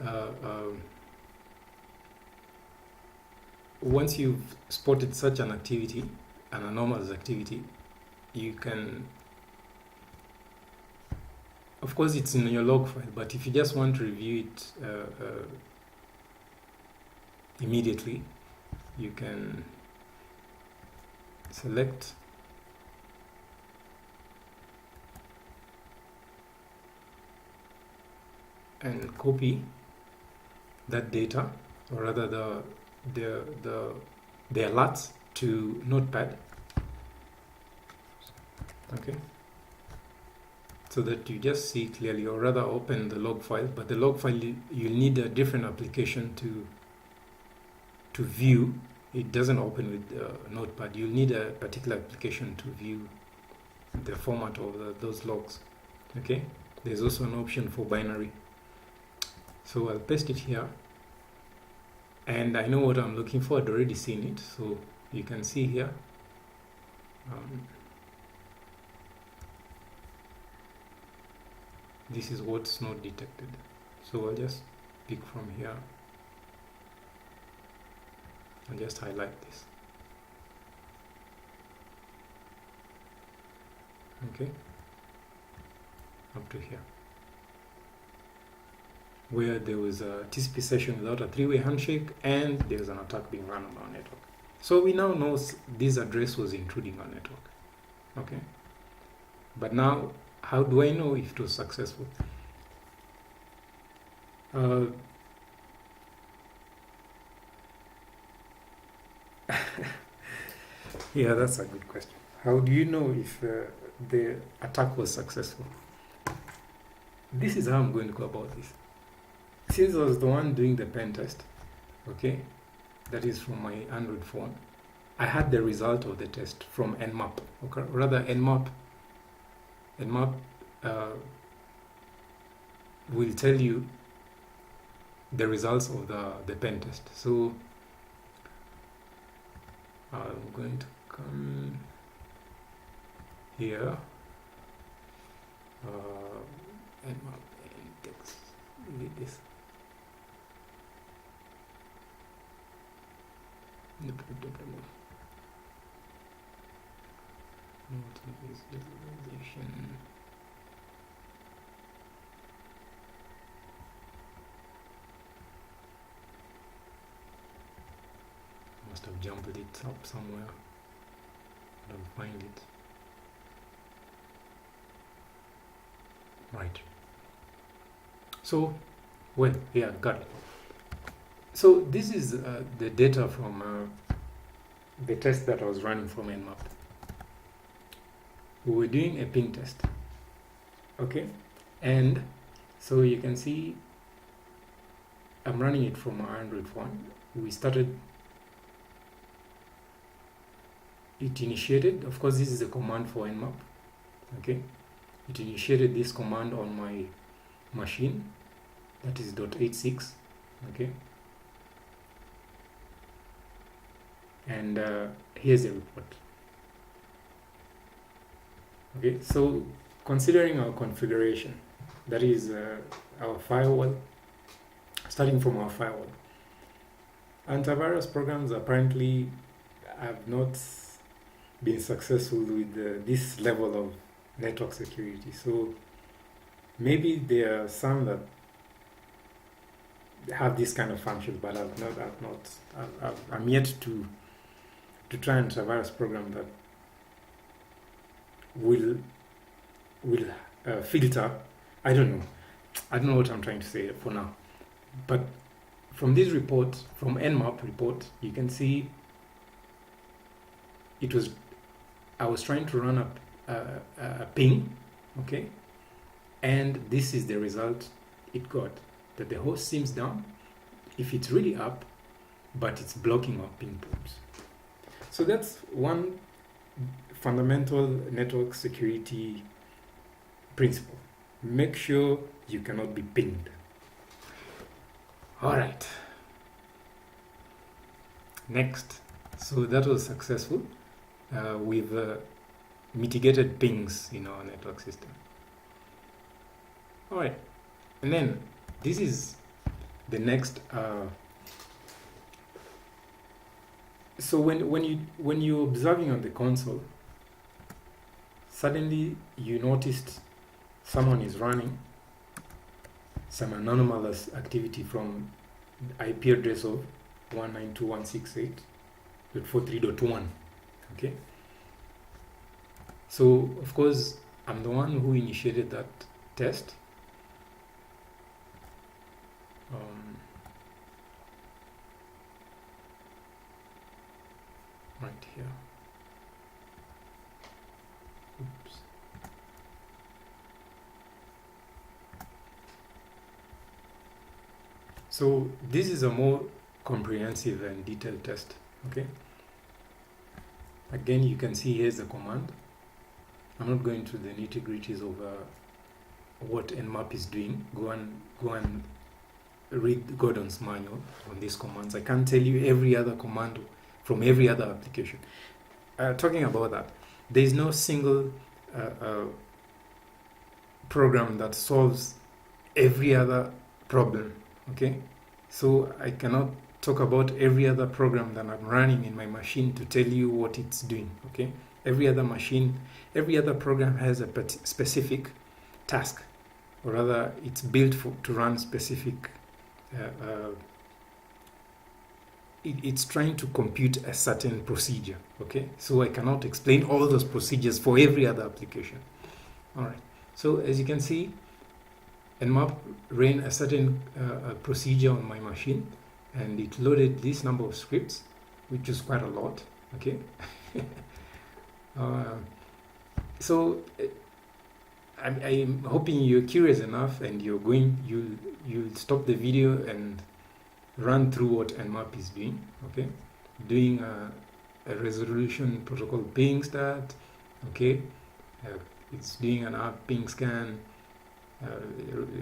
once you've spotted such an activity, an anomalous activity, you can, of course it's in your log file, but if you just want to review it immediately, you can select and copy that data, or rather the alerts to Notepad. Okay, so that you just see clearly, or rather open the log file. But the log file, you'll need a different application to view. It doesn't open with Notepad. You'll need a particular application to view the format of those logs. Okay, there's also an option for binary. So I'll paste it here, and I know what I'm looking for. I'd already seen it, so you can see here. This is what's not detected. So I'll just pick from here. I'll just highlight this. Okay, up to here, where there was a TCP session without a three-way handshake and there's an attack being run on our network. So we now know this address was intruding our network. Okay, but now how do I know if it was successful? Yeah, that's a good question. How do you know if the attack was successful? This is how I'm going to go about this. Since I was the one doing the pen test, okay, that is from my Android phone, I had the result of the test from Nmap. Okay, rather Nmap will tell you the results of the pen test. So I'm going to come here, Nmap index, delete this. Must have jumped it up somewhere. I don't find it. Right. So, well, yeah, got it. So this is the data from the test that I was running from Nmap. We were doing a ping test. Okay, and so you can see I'm running it from my Android phone. We started. It initiated, of course, this is a command for Nmap. Okay, it initiated this command on my machine, that is .86. Okay, and here's the report. Okay, so considering our configuration, that is our firewall, starting from our firewall, antivirus programs apparently have not been successful with this level of network security. So maybe there are some that have this kind of functions, but I'm yet to try an antivirus program that will filter. I don't know what I'm trying to say for now. But from this report, from Nmap report, you can see I was trying to run a ping, okay, and this is the result it got, that the host seems down if it's really up, but it's blocking our ping ports. So that's one fundamental network security principle. Make sure you cannot be pinged. All right. Next. So that was successful. We've mitigated pings in our network system. All right. And then this is the next. So when you're observing on the console, suddenly you noticed someone is running some anomalous activity from the IP address of 192.168.43.1. Okay. So of course I'm the one who initiated that test. right here. Oops. So this is a more comprehensive and detailed test. Okay. Again, you can see here's the command. I'm not going to the nitty-gritties of what Nmap is doing. Go and read Gordon's manual on these commands. I can't tell you every other command from every other application. Talking about that, there is no single program that solves every other problem. Okay, so I cannot talk about every other program that I'm running in my machine to tell you what it's doing. Okay, every other machine, every other program has a specific task, or rather it's built to run specific it's trying to compute a certain procedure. Okay, so I cannot explain all those procedures for every other application. All right, so as you can see, Nmap ran a certain procedure on my machine, and it loaded this number of scripts, which is quite a lot. Okay. So I'm hoping you're curious enough and you'll stop the video and run through what Nmap is doing. Okay, doing a resolution protocol ping start. Okay, it's doing an app ping scan.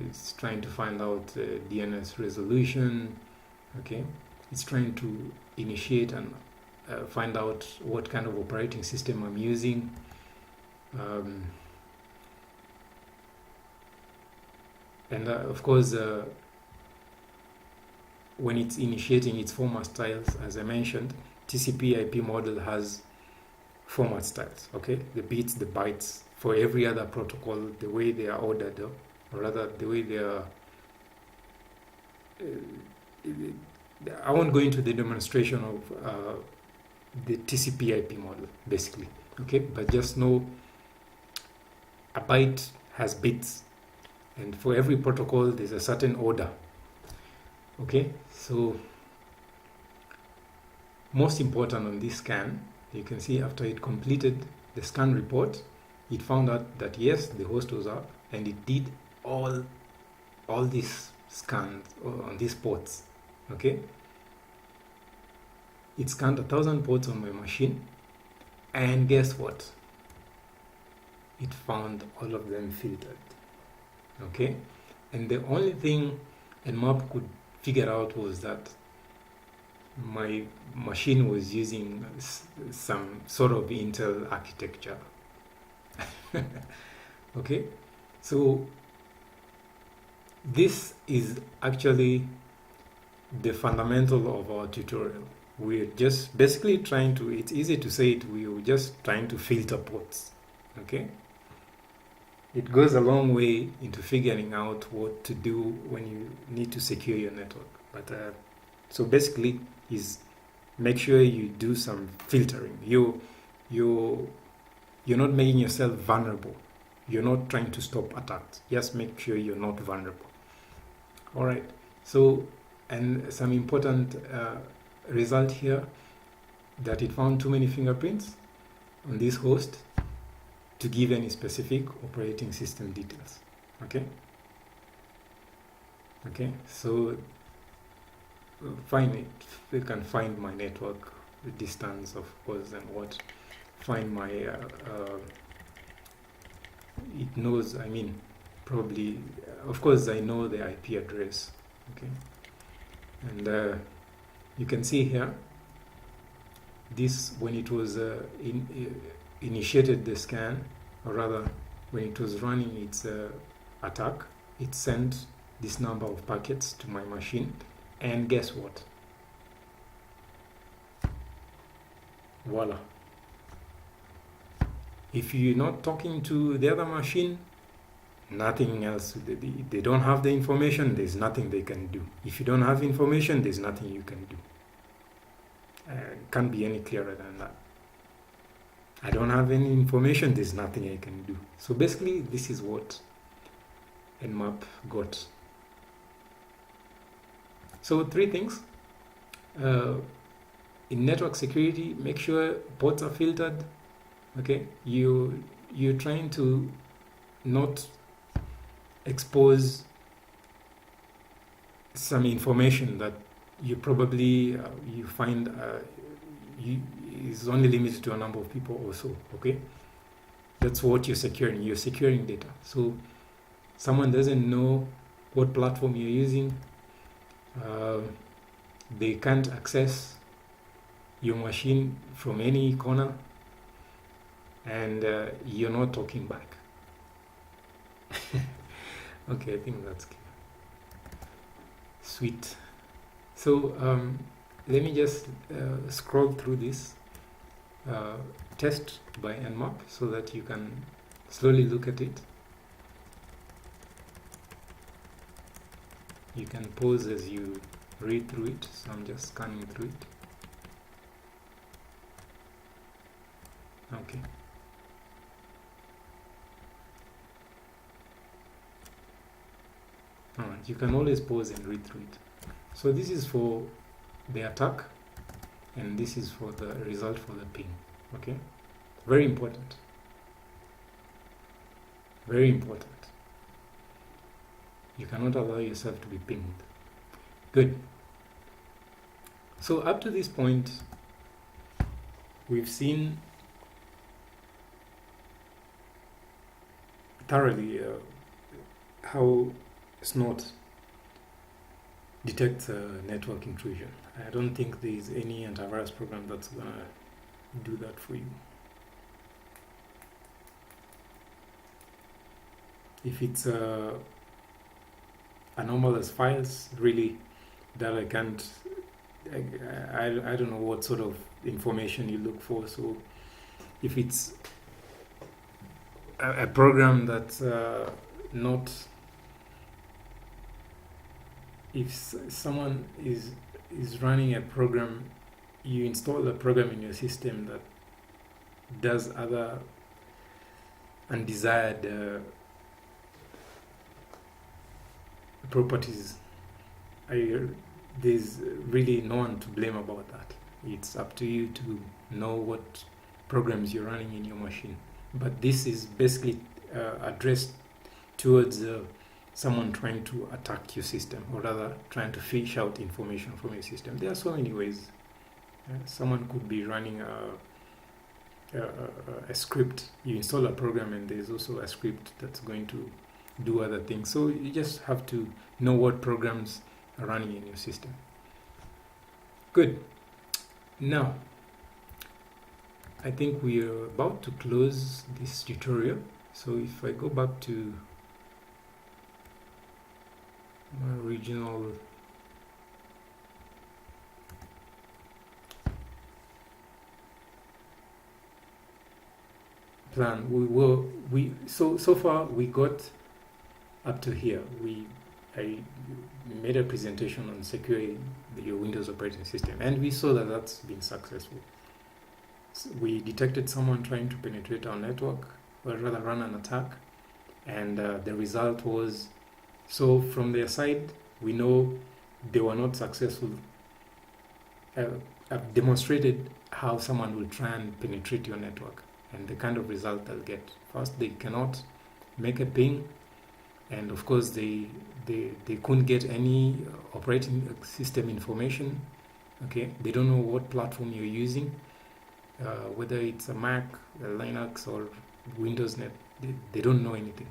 It's trying to find out DNS resolution. Okay, it's trying to initiate and find out what kind of operating system I'm using. And of course, when it's initiating its format styles, as I mentioned, TCP/IP model has format styles. Okay, the bits, the bytes for every other protocol, the way they are ordered, or rather the way they are. I won't go into the demonstration of the TCP/IP model, basically. Okay, but just know a byte has bits, and for every protocol there's a certain order. Okay, so most important on this scan, you can see after it completed the scan report, it found out that yes, the host was up, and it did all these scans on these ports. Okay, it scanned 1,000 ports on my machine, and guess what? It found all of them filtered. Okay, and the only thing Nmap could figure out was that my machine was using some sort of Intel architecture. Okay, so this is actually the fundamental of our tutorial. We're just basically trying to, it's easy to say it, we were just trying to filter ports. Okay, it goes a long way into figuring out what to do when you need to secure your network. But so basically is make sure you do some filtering. You're not making yourself vulnerable. You're not trying to stop attacks. Just make sure you're not vulnerable. All right, so, and some important result here, that it found too many fingerprints on this host to give any specific operating system details. Okay, so find it. We can find my network, the distance, of course, and what, find my it knows, I mean, probably, of course, I know the IP address. Okay, and you can see here, this, when it was initiated the scan, or rather when it was running its attack, it sent this number of packets to my machine, and guess what? Voila. If you're not talking to the other machine, nothing else, they don't have the information, there's nothing they can do. If you don't have information, there's nothing you can do. Can't be any clearer than that. I don't have any information, there's nothing I can do. So basically, this is what Nmap got. So 3 things. in network security, make sure ports are filtered. Okay, you're trying to not expose some information that you probably you find is only limited to a number of people or so. Okay, that's what you're securing. You're securing data, so someone doesn't know what platform you're using. They can't access your machine from any corner, and you're not talking back. Okay, I think that's clear. Sweet. So let me just scroll through this test by Nmap so that you can slowly look at it. You can pause as you read through it, so I'm just scanning through it. Okay. Alright, you can always pause and read through it. So this is for the attack, and this is for the result for the ping. Okay, very important. Very important. You cannot allow yourself to be pinged. Good. So up to this point, we've seen thoroughly how Snort detects network intrusion. I don't think there is any antivirus program that's gonna do that for you. If it's anomalous files, really, that I can't, I don't know what sort of information you look for. So if it's a program that's not, if someone is running a program, you install a program in your system that does other undesired properties, there's really no one to blame about that. It's up to you to know what programs you're running in your machine. But this is basically addressed towards someone trying to attack your system, or rather trying to fish out information from your system. There are so many ways. Someone could be running a script. You install a program and there's also a script that's going to do other things. So you just have to know what programs are running in your system. Good. Now, I think we are about to close this tutorial. So if I go back to my original plan, so far we got up to here. I made a presentation on securing your Windows operating system, and we saw that that's been successful. So we detected someone trying to penetrate our network, or rather run an attack, and the result was, so from their side, we know they were not successful. I've demonstrated how someone will try and penetrate your network, and the kind of result they'll get. First, they cannot make a ping, and of course they couldn't get any operating system information. Okay, they don't know what platform you're using, whether it's a Mac, a Linux, or Windows Net. They don't know anything,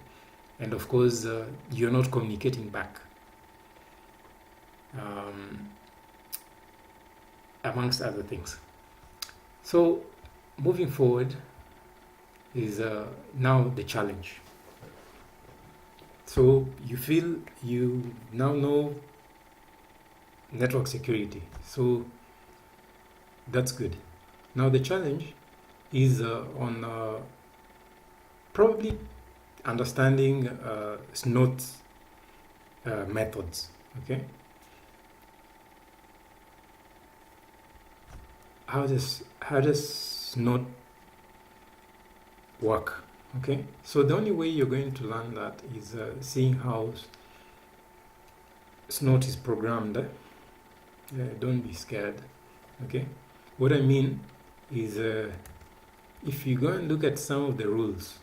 and of course you're not communicating back, amongst other things. So moving forward is now the challenge. So you feel you now know network security, so that's good. Now the challenge is on probably understanding Snort methods. Okay, how does Snort work? Okay, so the only way you're going to learn that is seeing how Snort is programmed. Don't be scared. Okay, What I mean is, if you go and look at some of the rules,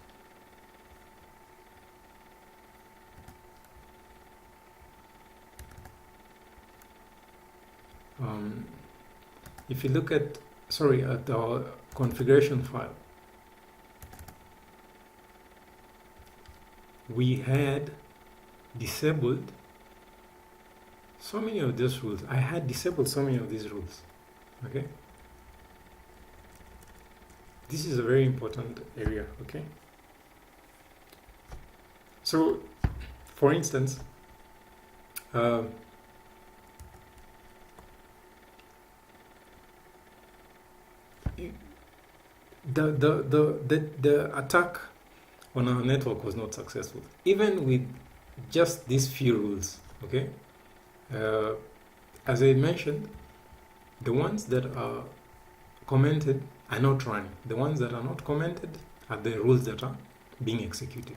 if you look at our configuration file, we had disabled so many of these rules. I had disabled so many of these rules. Okay, this is a very important area. Okay, so for instance, the attack on our network was not successful, even with just these few rules. Okay, as I mentioned, the ones that are commented are not running. The ones that are not commented are the rules that are being executed.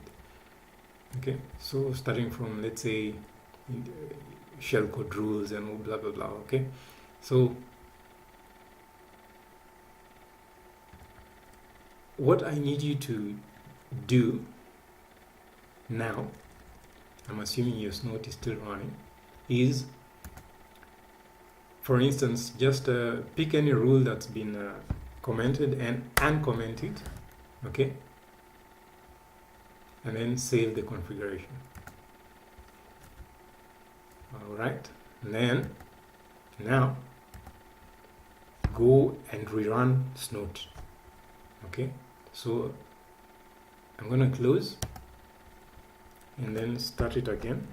Okay, so starting from, let's say, shellcode rules and blah blah blah. Okay, so what I need you to do now, I'm assuming your Snort is still running, is, for instance, just pick any rule that's been commented and uncomment it, okay, and then save the configuration. All right, and then now go and rerun Snort. Okay, so I'm gonna close and then start it again.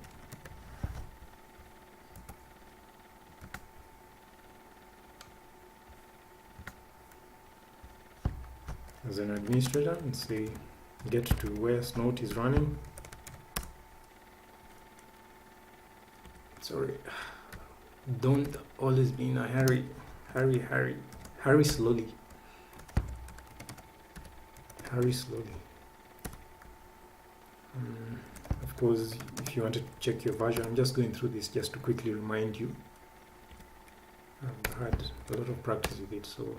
As an administrator, and say get to where Snort is running. Sorry, don't always be in a hurry. Hurry slowly. Hurry slowly. Of course, if you want to check your version, I'm just going through this just to quickly remind you. I've had a lot of practice with it, so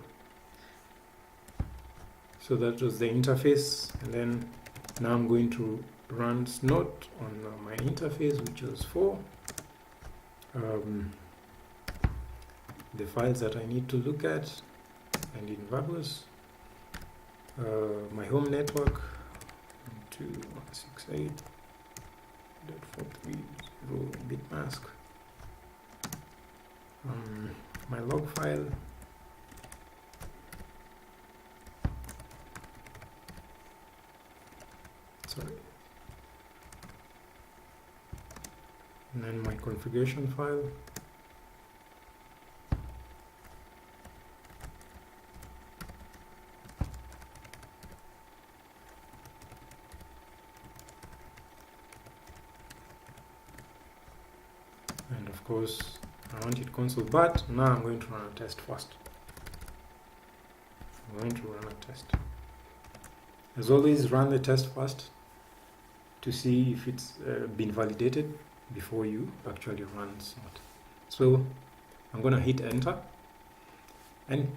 that was the interface, and then now I'm going to run Snort on my interface, which was 4. The files that I need to look at, and in verbose, my home network 128.168.430 bitmask, my log file, and then my configuration file, and of course I want it console, but now I'm going to run a test first. I'm going to run a test. As always, run the test first to see if it's been validated before you actually run Snort. So I'm going to hit enter, and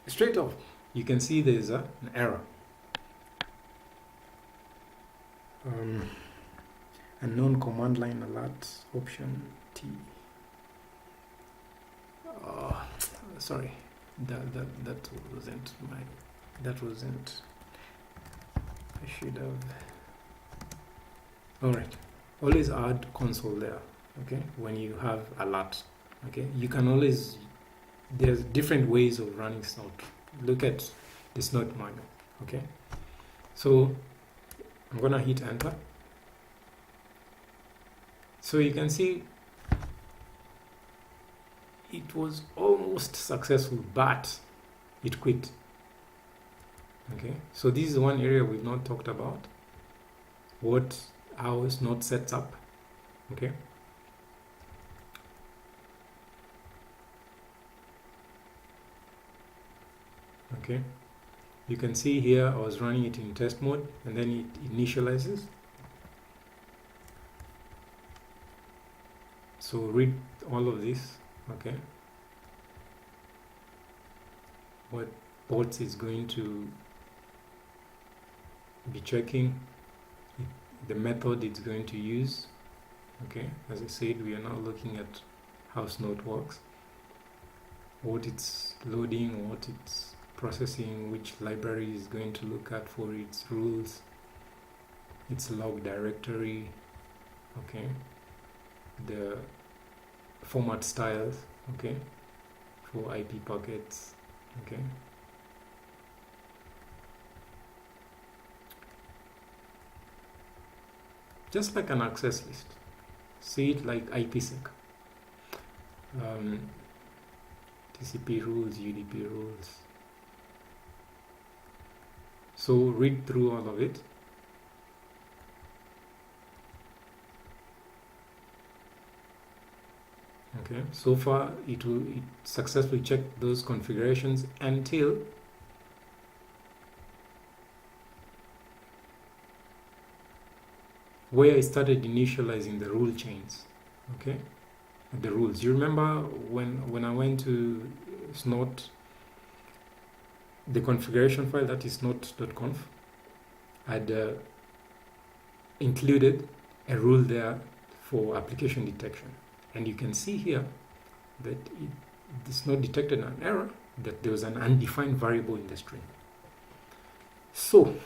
straight off you can see there's an error. Unknown command line alert option T. Sorry, that wasn't I should have. All right, always add console there. Okay, when you have alert. Okay, you can always, there's different ways of running Snort. Look at the Snort manual. Okay, so I'm gonna hit enter. So you can see it was almost successful, but it quit. Okay, so this is one area we've not talked about. How Snort sets up. Okay. Okay, you can see here I was running it in test mode, and then it initializes. So read all of this. Okay, what ports it's going to be checking, the method it's going to use. Okay, as I said, we are now looking at how Snort works, what it's loading, what it's processing, which library is going to look at for its rules, its log directory, okay, the format styles, okay, for IP packets, okay. Just like an access list. See it like IPsec. TCP rules, UDP rules. So read through all of it. Okay, so far it successfully checked those configurations until where I started initializing the rule chains. Okay, the rules. You remember when I went to Snort, the configuration file that is snort.conf, I'd included a rule there for application detection. And you can see here that it's not detected an error, that there was an undefined variable in the string. So,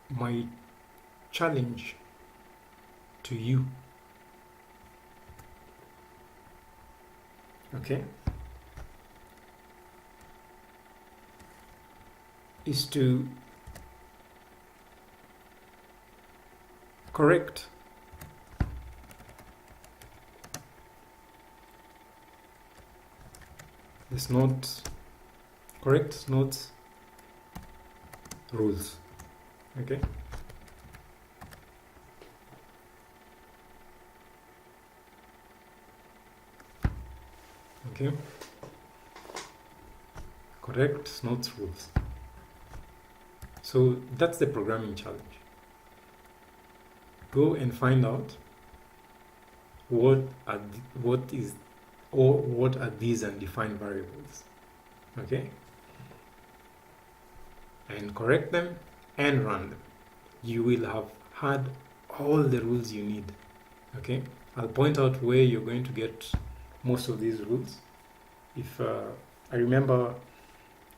my challenge to you, okay, is to correct this correct Snort's rules. Okay. Okay. Correct Snort's rules. So that's the programming challenge. Go and find out what are these undefined variables. Okay. And correct them and run them. You will have had all the rules you need. Okay, I'll point out where you're going to get most of these rules. If I remember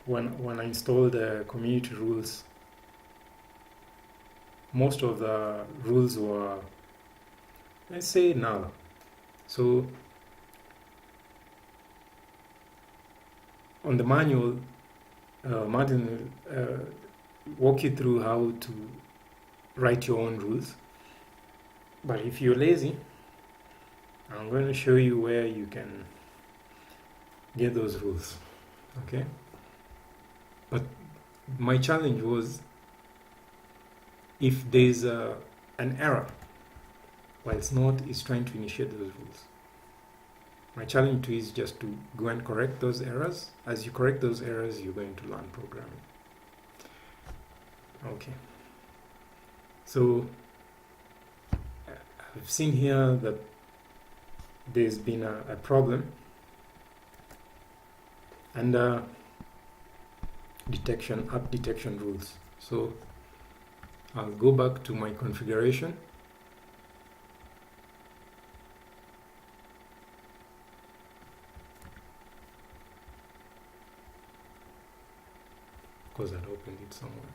when I installed the community rules, most of the rules were, let's say, null. So on the manual, Martin will walk you through how to write your own rules. But if you're lazy, I'm going to show you where you can get those rules. Okay? But my challenge was, if there's an error while Snort is trying to initiate those rules, my challenge to you is just to go and correct those errors. As you correct those errors, you're going to learn programming. Okay. So I've seen here that there's been a problem, and app detection rules. So I'll go back to my configuration. Because I'd opened it somewhere.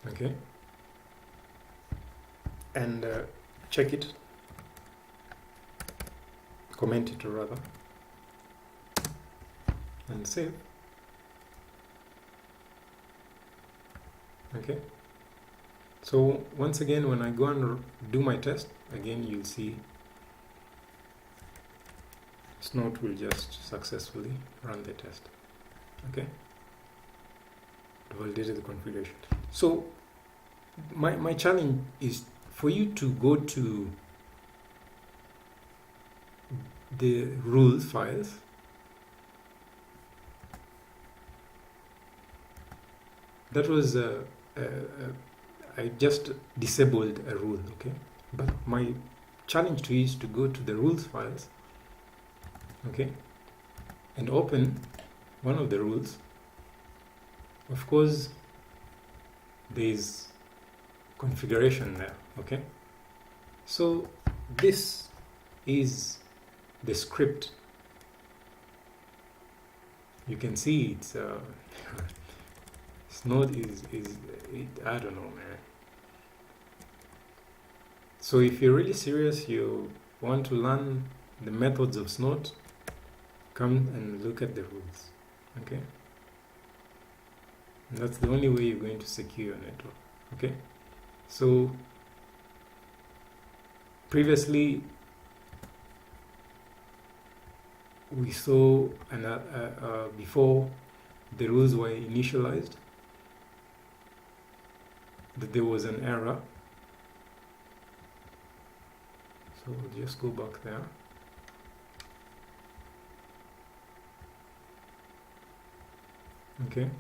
Okay. And check it. Comment it rather. And save. Okay. So once again, when I go and do my test, again you'll see Snort will just successfully run the test. Okay. Validated the configuration. So my challenge is for you to go to the rules files, that was I just disabled a rule, okay, but my challenge to you is to go to the rules files, okay, and open one of the rules. Of course, there's configuration there, okay. So this is the script. You can see it's Snort is I don't know, man. So if you're really serious, you want to learn the methods of Snort, come and look at the rules, okay. And that's the only way you're going to secure your network, okay. So previously we saw before the rules were initialized that there was an error. So we'll just go back there. Okay.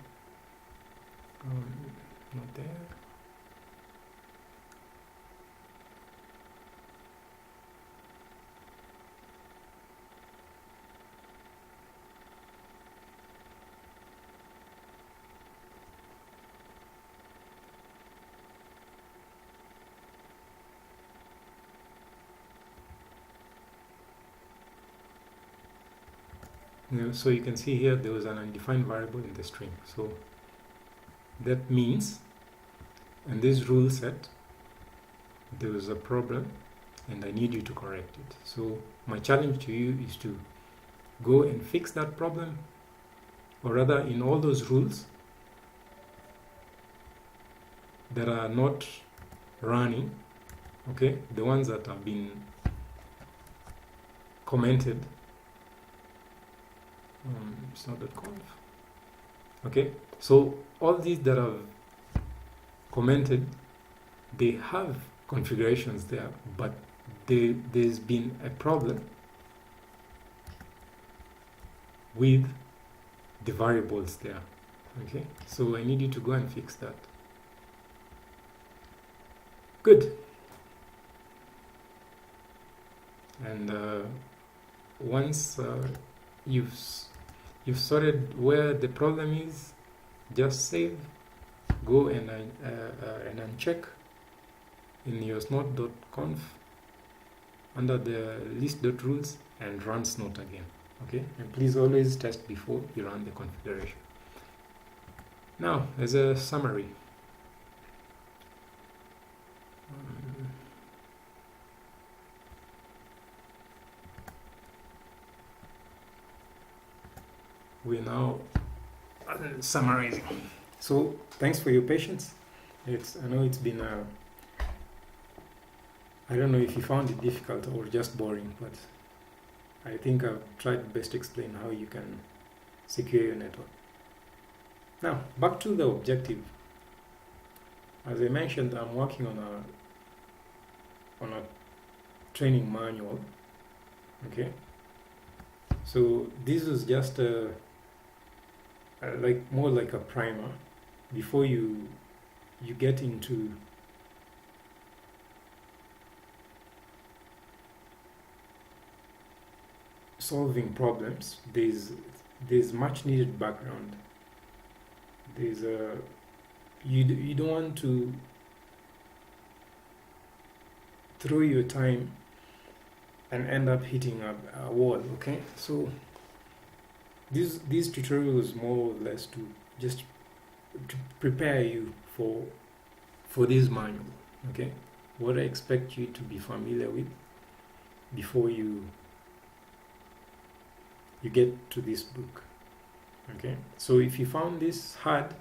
Not there. So you can see here there was an undefined variable in the string. So that means in this rule set there was a problem and I need you to correct it. So my challenge to you is to go and fix that problem, or rather in all those rules that are not running, okay, the ones that have been commented, it's not that conf. Okay, so all these that have commented, they have configurations there, but there's been a problem with the variables there. Okay, so I need you to go and fix that. Good. And once you've sorted where the problem is, just save, go and uncheck in your snort.conf under the list.rules and run snort again. Okay, and please always test before you run the configuration. Now, as a summary, we're now summarizing. So thanks for your patience. I know it's been I don't know if you found it difficult or just boring, but I think I've tried best to explain how you can secure your network. Now back to the objective. As I mentioned, I'm working on a training manual. Okay, so this is just more like a primer before you get into solving problems. There's much needed background. There's you don't want to throw your time and end up hitting a wall. Okay, so this tutorial is more or less to just to prepare you for this manual. Okay, what I expect you to be familiar with before you get to this book. Okay, so if you found this hard,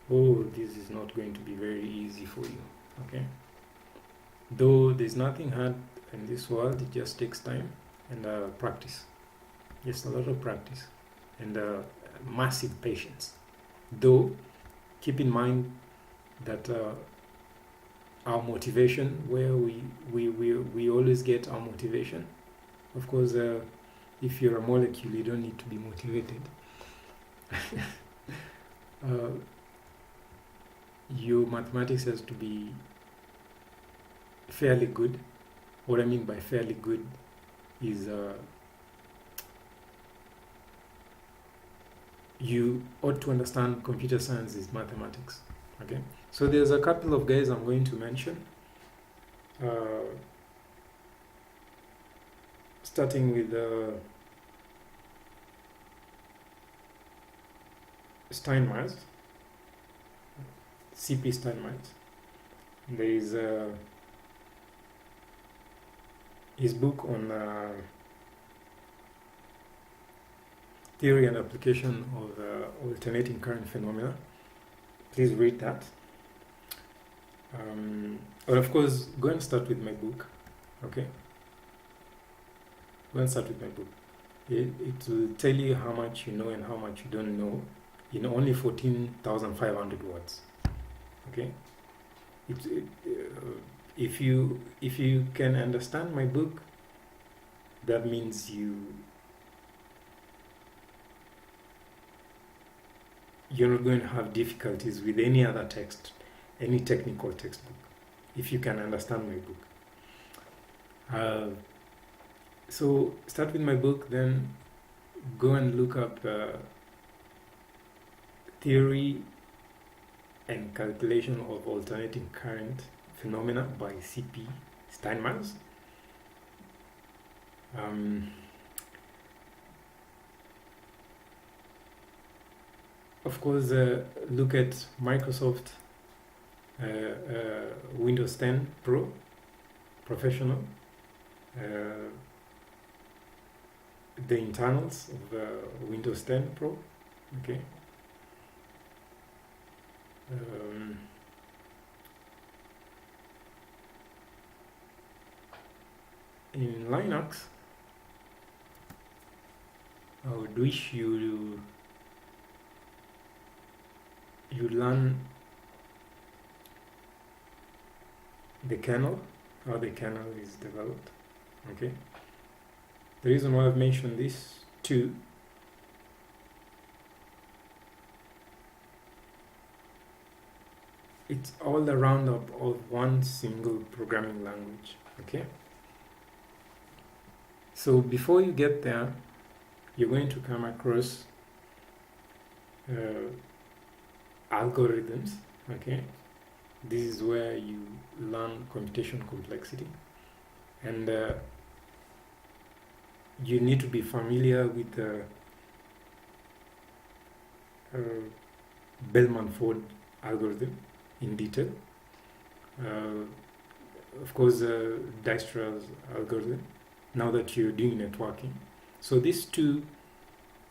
this is not going to be very easy for you. Okay, though there's nothing hard in this world, it just takes time and practice. Just a lot of practice and massive patience. Though keep in mind that our motivation, where we always get our motivation, of course, if you're a molecule, you don't need to be motivated. Your mathematics has to be fairly good, What I mean by fairly good is you ought to understand computer science is mathematics. Okay, so there's a couple of guys I'm going to mention. Starting with Steinmetz, C.P. Steinmetz. There is his book on theory and application of alternating current phenomena. Please read that. But of course, go and start with my book. Okay? Go and start with my book. It will tell you how much you know and how much you don't know in only 14,500 words. Okay? If you can understand my book, that means you're not going to have difficulties with any other text, any technical textbook, if you can understand my book. So start with my book, then go and look up theory and calculation of alternating current phenomena by C.P. Steinmetz. Of course, look at Microsoft Windows 10 Pro Professional, the internals of Windows 10 Pro. Okay. In Linux, I would wish you learn the kernel, how the kernel is developed. Okay. The reason why I've mentioned this too, it's all the roundup of one single programming language. Okay. So before you get there, you're going to come across algorithms. Okay. This is where you learn computation complexity, and you need to be familiar with the Bellman-Ford algorithm in detail. Of course, Dijkstra's algorithm, now that you're doing networking. So these two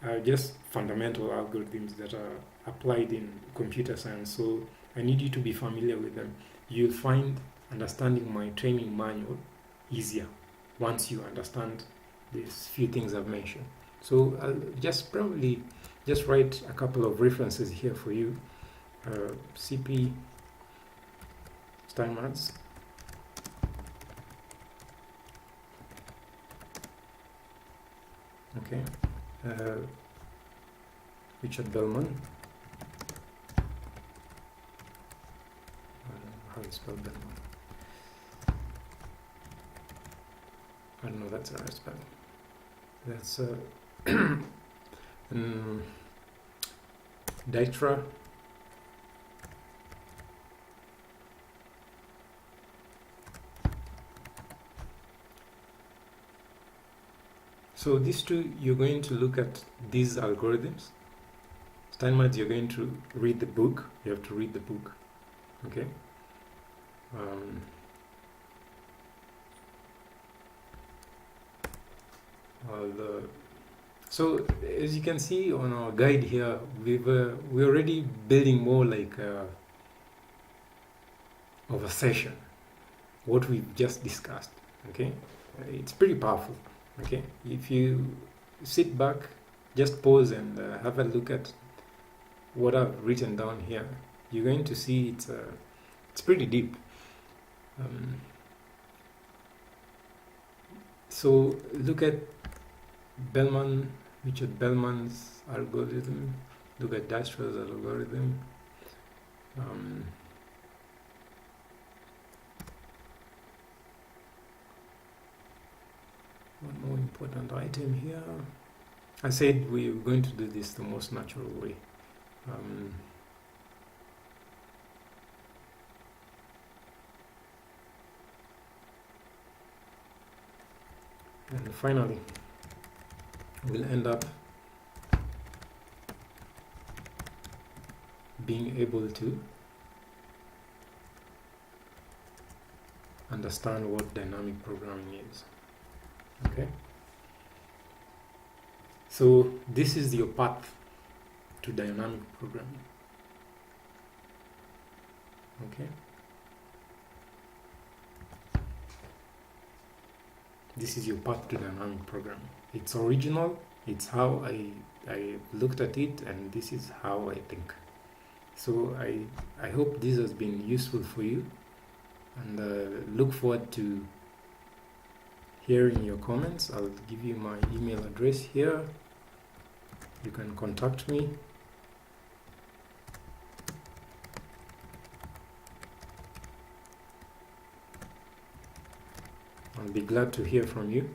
are just fundamental algorithms that are applied in computer science. So I need you to be familiar with them. You'll find understanding my training manual easier once you understand these few things I've mentioned. So I'll just probably just write a couple of references here for you. C.P. Steinmetz. Okay. Richard Bellman. How do you spell Bellman? I don't know, that's how I spell. That's Dijkstra. So these two, you're going to look at these algorithms. Steinmetz, you're going to read the book. You have to read the book. Okay. So as you can see on our guide here, we're already building more like of a session, what we've just discussed. Okay, it's pretty powerful. Okay, if you sit back, just pause and have a look at what I've written down here, you're going to see it's pretty deep. So look at Richard Bellman's algorithm. Look at Dijkstra's algorithm. important item here. I said we're going to do this the most natural way. And finally, we'll end up being able to understand what dynamic programming is. Okay? So this is your path to dynamic programming. Okay? This is your path to dynamic programming. It's original, it's how I looked at it, and this is how I think. So I hope this has been useful for you, and look forward to hearing your comments. I'll give you my email address here. You can contact me. I'll be glad to hear from you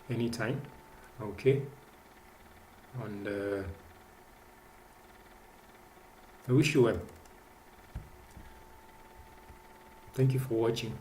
anytime. Okay? And I wish you well. Thank you for watching.